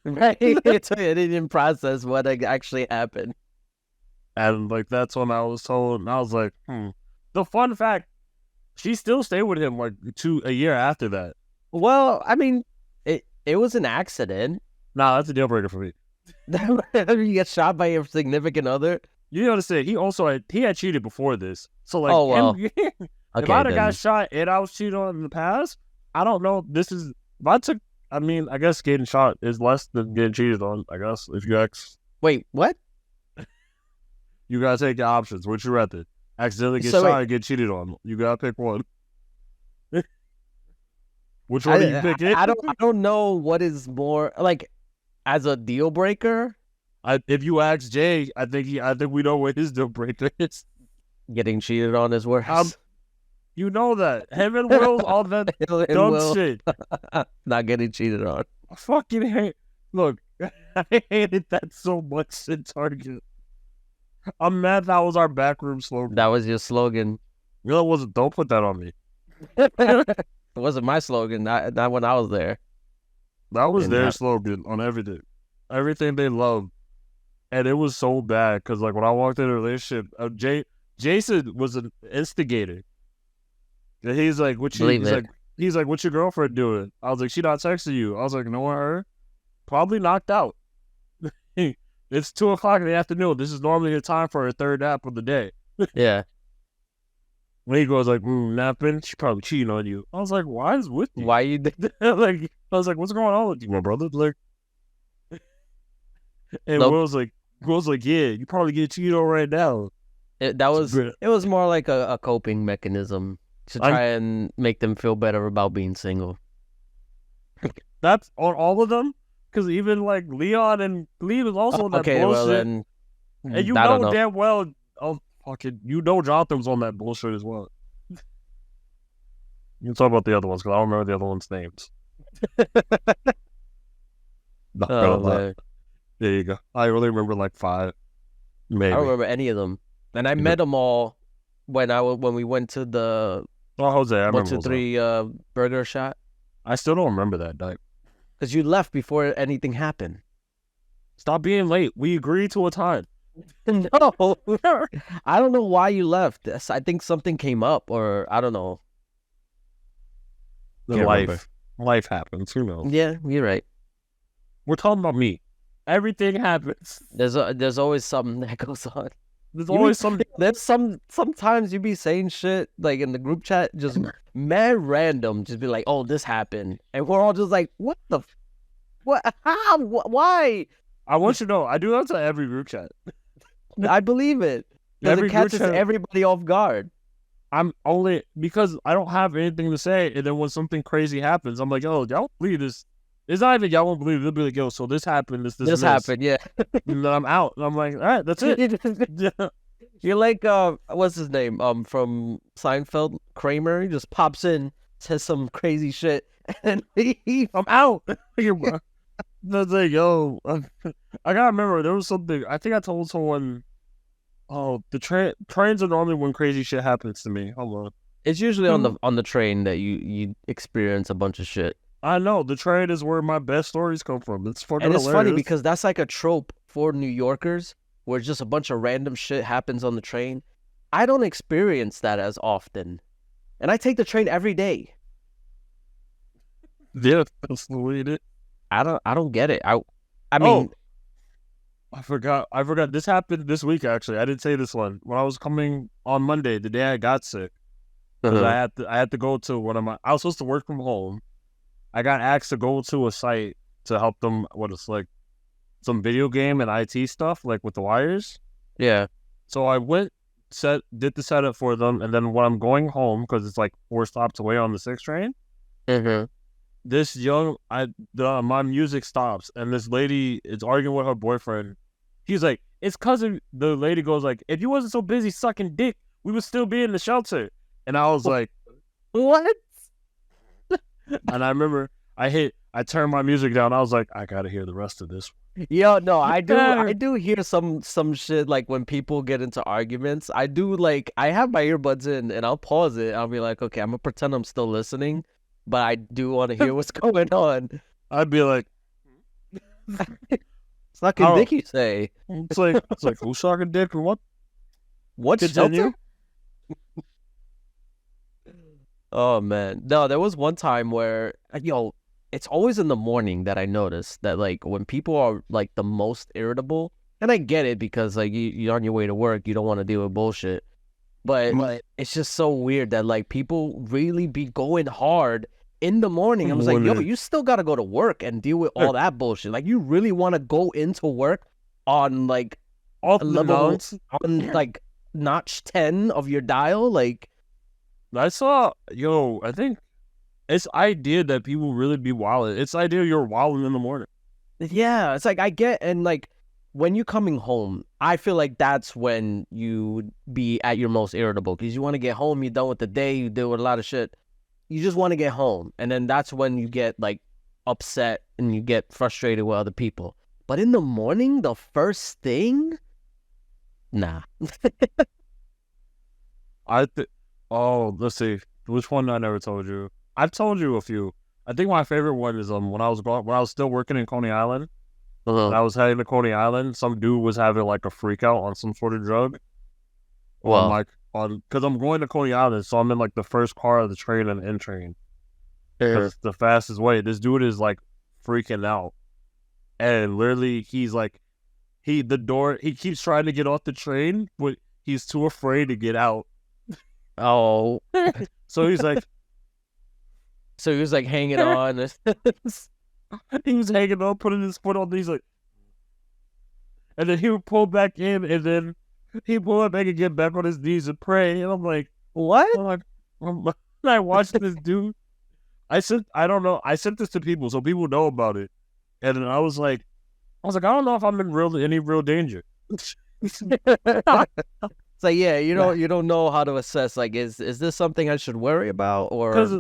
Right. I didn't process what actually happened. And like, that's when I was told, and I was like, The fun fact, she still stayed with him like a year after that. Well, I mean, it was an accident. Nah, that's a deal breaker for me. You get shot by your significant other? You understand, he had cheated before this. So like, if I'd have got shot and I was cheated on in the past, I don't know. I guess getting shot is less than getting cheated on, I guess, if you ask. Wait, what? You gotta take your options. Would you rather accidentally get shot or get cheated on? You gotta pick one. Which one are you picking? I don't know what is more like as a deal breaker. If you ask Jay, I think we know what his deal breaker is. Getting cheated on is worse. You know that. Him and Will's all that dumb shit. Not getting cheated on. I fucking hate. Look, I hated that so much in Target. I'm mad that was our backroom slogan. That was your slogan. Really wasn't. Don't put that on me. It wasn't my slogan. Not when I was there. That was their slogan on everything. Everything they loved. And it was so bad because like when I walked in a relationship, Jason was an instigator. And he's like, what's your girlfriend doing? I was like, she not texting you. I was like, no, her? Probably knocked out. It's 2:00 in the afternoon. This is normally the time for her third nap of the day. Yeah. When he goes like, napping, she probably cheating on you. I was like, why is with you? Why you like? I was like, what's going on with you, my brother? Like, and Will's like, yeah, you probably get cheated on right now. It was more like a coping mechanism to try and make them feel better about being single. That's on all of them? Because even like Leon and Lee was also on that bullshit. Well, then, and you know damn well, you know Jonathan was on that bullshit as well. You can talk about the other ones because I don't remember the other ones' names. There you go. I really remember like 5. Maybe. I don't remember any of them. And I met them all when we went to the Jose, I remember 1, 2, 3 burger shot. I still don't remember that night. Because you left before anything happened. Stop being late. We agreed to a time. No. I don't know why you left. I think something came up or I don't know. then life happens. Who knows? Yeah, you're right. We're talking about me. Everything happens. There's always something that goes on. There's always something. There's sometimes you be saying shit like in the group chat, just mad random, just be like, "Oh, this happened," and we're all just like, "What the, what? How? Why?" I want you to know, I do that to every group chat. I believe it because it catches everybody off guard. I'm only because I don't have anything to say, and then when something crazy happens, I'm like, "Yo, y'all won't believe this." It's not even y'all won't believe it. They'll be like, "Yo, so this happened. This happened." Yeah, and then I'm out. And I'm like, "All right, that's it." You're like, what's his name? From Seinfeld, Kramer. He just pops in, says some crazy shit, and I'm out. That's like, yo, I gotta remember there was something. I think I told someone, "Oh, the trains are normally when crazy shit happens to me." Hold on. It's usually on the train that you experience a bunch of shit. I know the train is where my best stories come from. It's fucking hilarious. Funny because that's like a trope for New Yorkers, where just a bunch of random shit happens on the train. I don't experience that as often, and I take the train every day. Yeah, that's the way it is. I don't get it. I mean, I forgot. This happened this week, actually. I didn't say this one. When I was coming on Monday, the day I got sick, because I had to go to I was supposed to work from home. I got asked to go to a site to help them, some video game and IT stuff, like with the wires. Yeah. So I went, did the setup for them, and then when I'm going home, because it's like 4 stops away on the 6 train, this my music stops, and this lady is arguing with her boyfriend. He's like, "It's because the lady goes like, if you wasn't so busy sucking dick, we would still be in the shelter." And I was like, "What?" And I remember I turned my music down. I was like, I gotta hear the rest of this. Yo, no, I do hear some shit like when people get into arguments. I have my earbuds in and I'll pause it. I'll be like, okay, I'm gonna pretend I'm still listening, but I do want to hear what's going on. I'd be like, sucking dick, you say? It's like who's sucking dick or what? What's shelter? Oh man, no, there was one time where it's always in the morning that I notice that like when people are like the most irritable, and I get it because like you're on your way to work, you don't want to deal with bullshit, but it's just so weird that like people really be going hard in the morning. I was like, yo, you still got to go to work and deal with all that bullshit. Like you really want to go into work on like level on like notch 10 of your dial, like. I think it's idea that people really be wilding. It's the idea you're wilding in the morning. Yeah, it's like I get, and like when you're coming home, I feel like that's when you be at your most irritable because you want to get home, you're done with the day, you deal with a lot of shit. You just want to get home, and then that's when you get like upset and you get frustrated with other people. But in the morning, the first thing, nah. Let's see. Which one I never told you? I've told you a few. I think my favorite one is when I was still working in Coney Island. And I was heading to Coney Island. Some dude was having like a freak out on some sort of drug. Well, because I'm going to Coney Island, so I'm in like the first car of the train and in train. It's the fastest way. This dude is like freaking out, and literally he's like, he keeps trying to get off the train, but he's too afraid to get out. Oh, so he's like hanging on. He was hanging on, putting his foot on. He's like, and then he would pull back in, and then he pull back and get back on his knees and pray. And I'm like, what? I watched this dude. I sent this to people so people know about it, and then I was like, I don't know if I'm in any real danger. It's like, yeah, you don't know how to assess. Like, is this something I should worry about, or because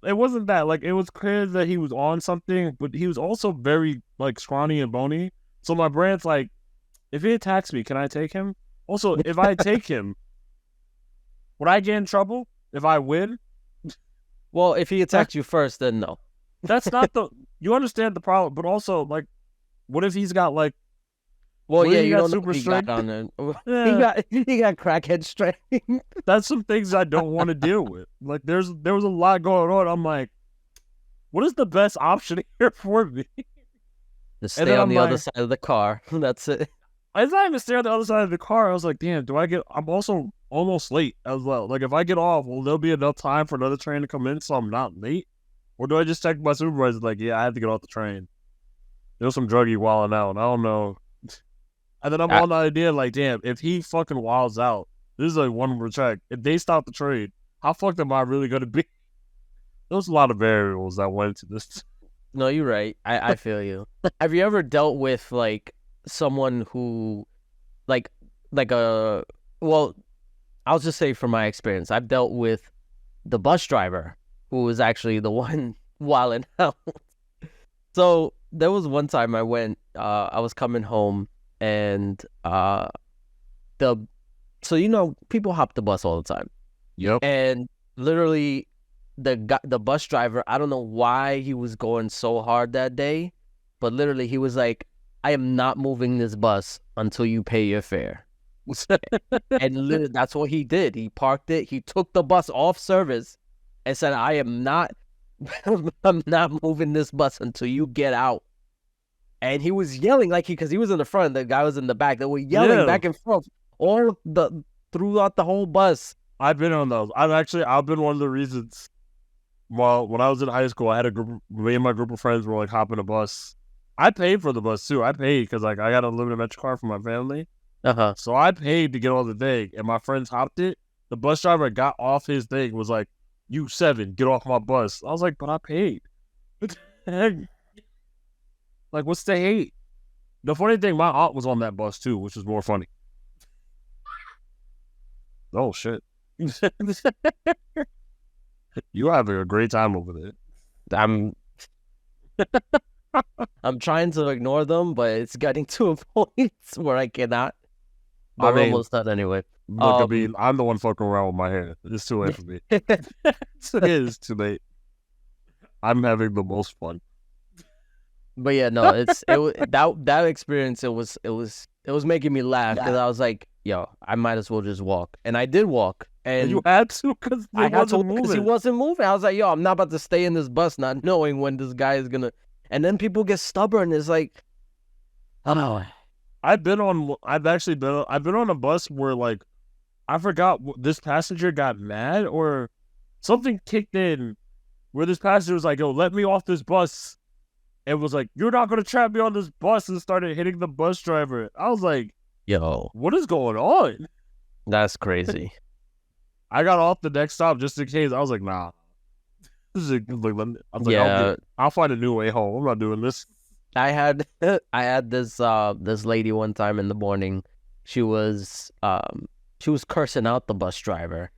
it wasn't that. Like, it was clear that he was on something, but he was also very like scrawny and bony. So my brain's like, if he attacks me, can I take him? Also, if I take him, would I get in trouble if I win? Well, if he attacked you first, then no. That's not you understand the problem, but also like, what if he's got like. Well, yeah, you don't super strength. He got crackhead strength. That's some things I don't want to deal with. Like, there was a lot going on. I'm like, what is the best option here for me? Just stay on the other side of the car. That's it. I was not even stay on the other side of the car. I was like, damn, I'm also almost late as well. Like, if I get off, will there be enough time for another train to come in so I'm not late? Or do I just text my supervisor like, yeah, I have to get off the train? There's some druggy wilding out. I don't know. And then I'm on the idea like, damn, if he fucking wilds out, this is like one more check. If they stop the trade, how fucked am I really going to be? There's a lot of variables that went into this. No, you're right. I feel you. Have you ever dealt with like someone who, like well, I'll just say from my experience, I've dealt with the bus driver who was actually the one wilding out. So there was one time I was coming home and so people hop the bus all the time. Yep. And literally the bus driver, I don't know why he was going so hard that day, but literally he was like, I am not moving this bus until you pay your fare. And literally, that's what he did. He parked it. He took the bus off service and said, I'm not moving this bus until you get out. And he was yelling because he was in the front, the guy was in the back. They were yelling back and forth throughout the whole bus. I've been on those. I've been one of the reasons. Well, when I was in high school, I had me and my group of friends were like hopping a bus. I paid for the bus too. I paid because like I got a limited metro car for my family. So I paid to get on the thing, and my friends hopped it. The bus driver got off his thing, was like, "You 7, get off my bus." I was like, "But I paid." Like, what's the hate? The funny thing, my aunt was on that bus too, which is more funny. Oh shit. You're having a great time over there. I'm trying to ignore them, but it's getting to a point where I cannot. But we're almost done anyway. Look, I'm the one fucking around with my hair. It's too late for me. It's too late. I'm having the most fun. But yeah, no, that experience. It was making me laugh because I was like, yo, I might as well just walk, and I did walk. And you had to because I had to because he wasn't moving. I was like, yo, I'm not about to stay in this bus not knowing when this guy is gonna. And then people get stubborn. It's like, I don't know. I've been on a bus where like I forgot this passenger got mad or something kicked in where this passenger was like, yo, let me off this bus. And was like, you're not gonna trap me on this bus, and started hitting the bus driver. I was like, yo, what is going on? That's crazy. I got off the next stop just in case. I was like, nah. I'll find a new way home. I'm not doing this. I had this lady one time in the morning. She was cursing out the bus driver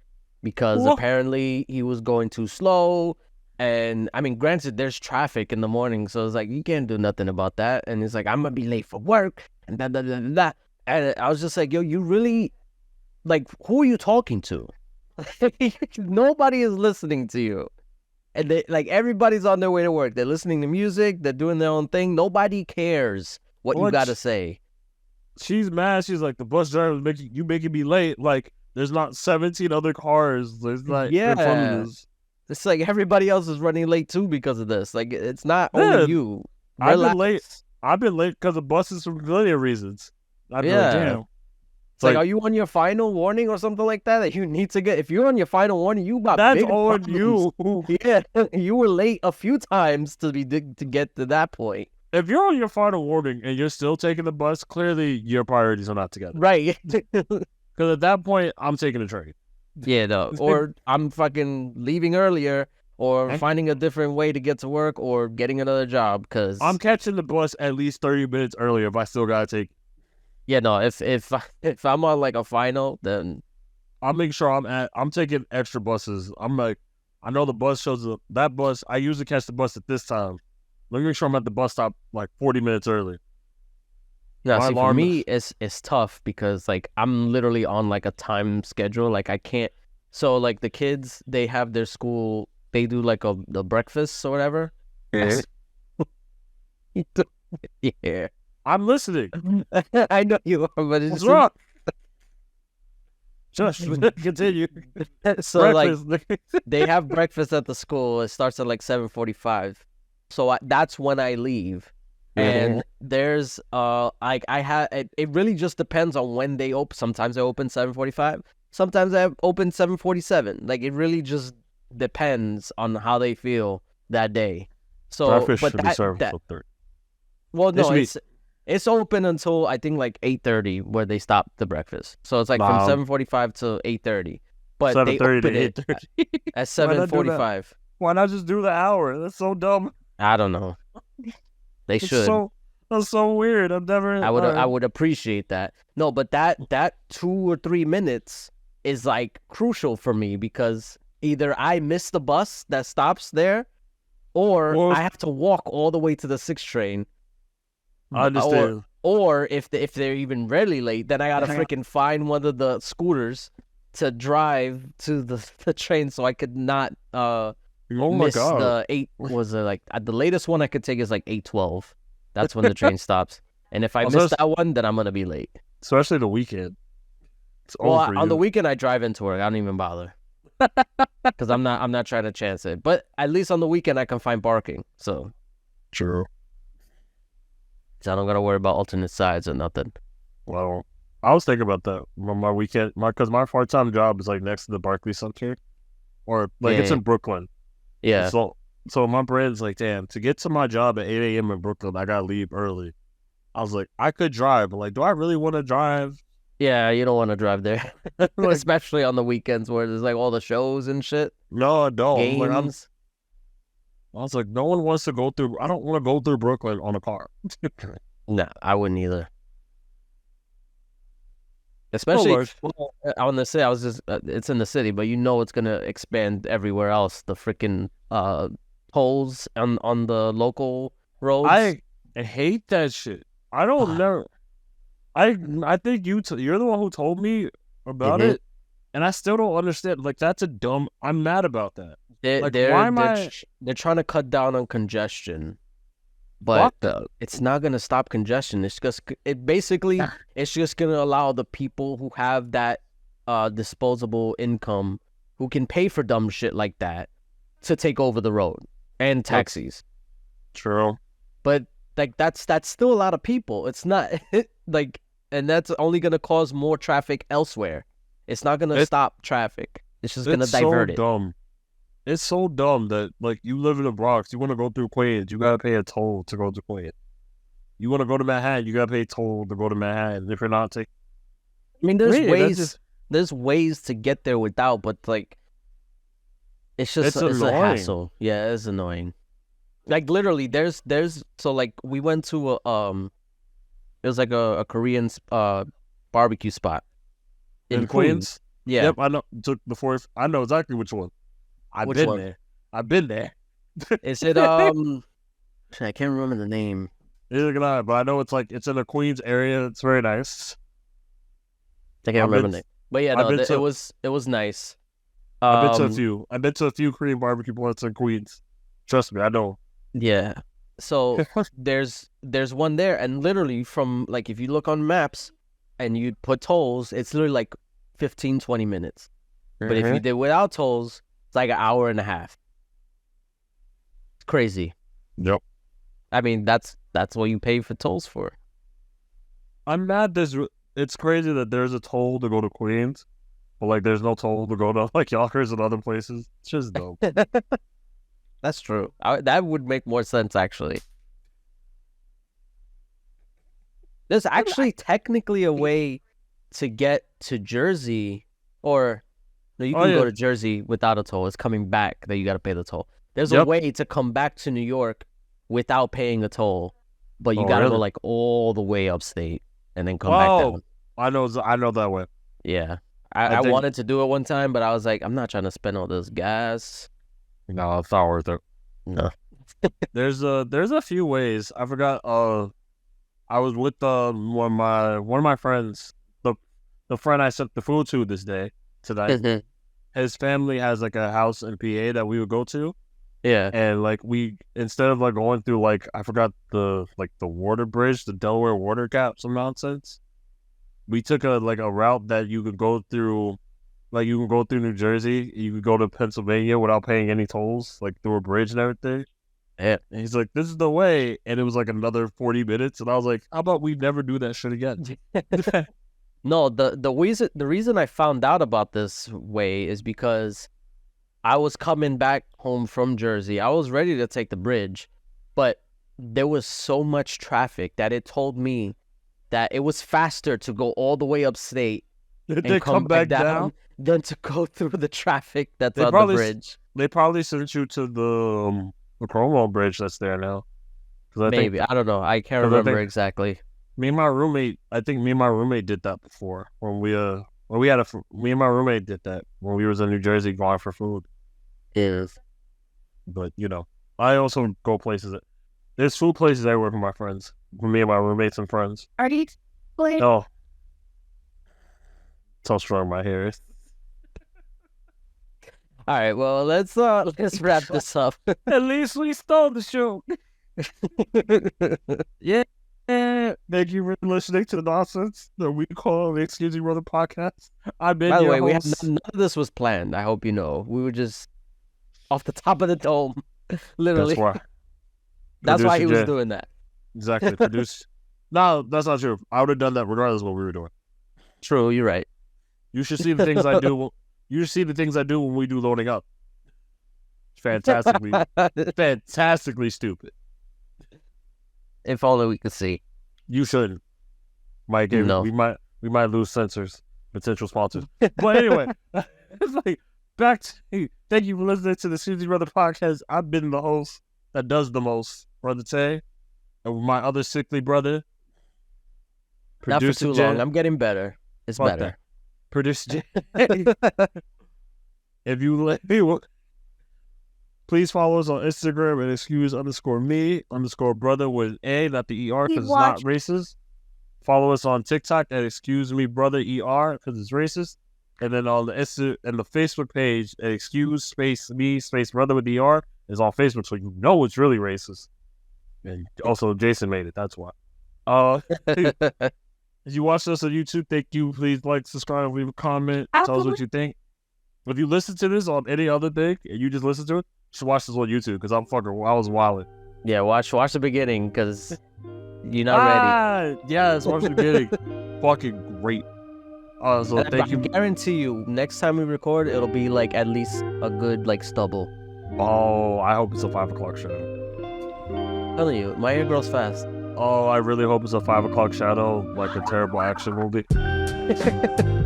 because apparently he was going too slow. And I mean, granted, there's traffic in the morning, so it's like you can't do nothing about that. And it's like, I'm gonna be late for work and da da da da. And I was just like, yo, you really, like, who are you talking to? Nobody is listening to you. And everybody's on their way to work. They're listening to music. They're doing their own thing. Nobody cares what you got to say. She's mad. She's like, the bus driver is making me late. Like, there's not 17 other cars. There's not in front of us. It's like everybody else is running late too because of this. Like, it's not only you. Relax. I've been late because of buses for plenty of reasons. I'd be like, damn. It's like, are you on your final warning or something like that you need to get? If you're on your final warning, you got that's big on problems. You. Yeah, you were late a few times to get to that point. If you're on your final warning and you're still taking the bus, clearly your priorities are not together. Right. Because at that point, I'm taking a train. Yeah, no. Or I'm fucking leaving earlier, or finding a different way to get to work, or getting another job. Because I'm catching the bus at least 30 minutes earlier if I still gotta take. Yeah, no. If I'm on like a final, then I'll make sure I'm taking extra buses. I'm like, I know the bus shows up. That bus, I usually catch the bus at this time. Let me make sure I'm at the bus stop like 40 minutes early. Yeah, see, for me, it's tough because like I'm literally on like a time schedule. Like I can't. So like the kids, they have their school. They do like the breakfast or whatever. Yeah. Yeah. I'm listening. I know you are, but it's what's wrong? Just continue. So breakfast. Like they have breakfast at the school. It starts at like 7:45. So that's when I leave. And there's like it really just depends on when they open. Sometimes they open 7:45. Sometimes they open 7:47. Like it really just depends on how they feel that day. So breakfast should be served until 3. Well, no, it's open until I think like 8:30 where they stop the breakfast. So it's like from 7:45 to 8:30. But 7:30 they open it at 7:45. Why not just do the hour? That's so dumb. I don't know. They should. That's so weird. I would appreciate that. No, but that 2 or 3 minutes is like crucial for me because either I miss the bus that stops there, or I have to walk all the way to the 6th train. I understand. Or if they're even really late, then I gotta freaking find one of the scooters to drive to the train so I could not miss the 8. Was like the latest one I could take is like 8:12. That's when the train stops. And if I miss that one, then I'm gonna be late. Especially the weekend. On the weekend I drive into work. I don't even bother because I'm not trying to chance it. But at least on the weekend I can find parking. So true. So I don't gotta worry about alternate sides or nothing. Well, I was thinking about that on my weekend, because my part-time job is like next to the Barclays Center, or like it's in Brooklyn. Yeah. So my brain's like, damn, to get to my job at 8 a.m. in Brooklyn, I gotta leave early. I was like, I could drive, but like, do I really want to drive? Yeah, you don't want to drive there, especially on the weekends where there's like all the shows and shit. No, I don't. Games. I was like, no one wants to go through. I don't want to go through Brooklyn on a car. Nah, I wouldn't either. Especially, I want to say, it's in the city, but it's gonna expand everywhere else. The freaking tolls on the local roads. I hate that shit. I don't know. I think you're the one who told me about it, and I still don't understand. Like that's I'm mad about that. They're trying to cut down on congestion, but it's not gonna stop congestion. It's just gonna allow the people who have that disposable income, who can pay for dumb shit like that, to take over the road and taxis. True, but like that's still a lot of people. It's not like, and that's only gonna cause more traffic elsewhere. It's not gonna stop traffic. It's just gonna divert it. Dumb. It's so dumb that, like, you live in the Bronx, you want to go through Queens, you gotta pay a toll to go to Queens. You want to go to Manhattan, you gotta pay a toll to go to Manhattan. If you're not taking, I mean, there's ways to get there without, but like, it's a hassle. Yeah, it's annoying. Like literally, there's so like we went to it was like a Korean barbecue spot in Queens. Yeah, yep, I know. I know exactly which one. I've been there. Is it I can't remember the name. Neither can I, but I know it's in the Queens area. It's very nice. I can't remember the name. But yeah, no, it was nice. I've been to a few. I've been to a few Korean barbecue places in Queens. Trust me, I know. Yeah. So there's one there, and literally from like, if you look on maps and you put tolls, it's literally like 15-20 minutes. But if you did without tolls, it's like an hour and a half. It's crazy. Yep. I mean, that's what you pay for tolls for. I'm mad. It's crazy that there's a toll to go to Queens, but like there's no toll to go to like Yonkers and other places. It's just dope. That's true. That would make more sense, actually. There's actually technically a way to get to Jersey, or no, you can go to Jersey without a toll. It's coming back that you got to pay the toll. There's a way to come back to New York without paying a toll, but you got to go like all the way upstate and then come back down. I know that way. Yeah. I wanted to do it one time, but I was like, I'm not trying to spend all this gas. No, it's not worth it. No. There's a few ways. I forgot. I was with one of my friends, the friend I sent the food to today. His family has like a house in PA that we would go to. Yeah. And like instead of like going through like, I forgot the water bridge, the Delaware water gap, some nonsense. We took a route that you could go through Like you can go through New Jersey, you can go to Pennsylvania without paying any tolls, like through a bridge and everything. Yeah. And he's like, this is the way. And it was like another 40 minutes. And I was like, how about we never do that shit again? No, the reason I found out about this way is because I was coming back home from Jersey. I was ready to take the bridge, but there was so much traffic that it told me that it was faster to go all the way upstate and come back down than to go through the traffic that's on the bridge. They probably sent you to the Cromwell Bridge that's there now. Maybe. I don't know. I can't remember exactly. Me and my roommate did that before when me and my roommate did that when we was in New Jersey going for food. Yes. But, you know, I also go places. There's food places everywhere for my friends. For me and my roommates and friends. Are these places? Oh. That's how strong my hair is. All right, well, let's wrap this up. At least we stole the show. Yeah. Thank you for listening to the nonsense that we call the Excuse Me Brother podcast. I've been. By the way, none of this was planned. I hope you know. We were just off the top of the dome, literally. That's why he was doing that. Exactly. No, that's not true. I would have done that regardless of what we were doing. True, you're right. You should see the things I do. You should see the things I do when we do loading up. Fantastically stupid. If only we could see. You shouldn't. No. We might lose potential sponsors. But anyway, it's like back to thank you for listening to the Susie Brother podcast. I've been the host that does the most, Brother Tay, and with my other sickly brother. Not for too long. I'm getting better. It's better. That. Producer J. If you let me, please follow us on Instagram at excuse_me_brother with A, not the ER, because it's not racist. Follow us on TikTok at excusemebrother because it's racist. And then on the Facebook page at excuse_me_brother with ER is on Facebook, so you know it's really racist. And also Jason made it, that's why. If you watch us on YouTube, thank you. Please like, subscribe, leave a comment. Tell us what you think. If you listen to this on any other thing and you just listen to it, you should watch this on YouTube because I was wilding. Yeah, watch the beginning because you're not ready. Yes, watch the beginning. Fucking great. So thank you. I guarantee you, next time we record, it'll be like at least a good like stubble. Oh, I hope it's a 5 o'clock show. I'm telling you, my hair grows fast. Oh, I really hope it's a 5 o'clock shadow, like a terrible action movie.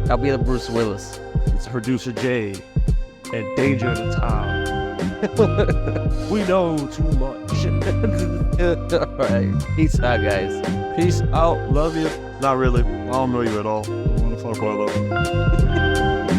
I'll be the Bruce Willis. It's Producer J and Danger in the Town. We know too much. Alright. Peace out, guys. Peace out. Love you. Not really. I don't know you at all. I want to fuck with I love you.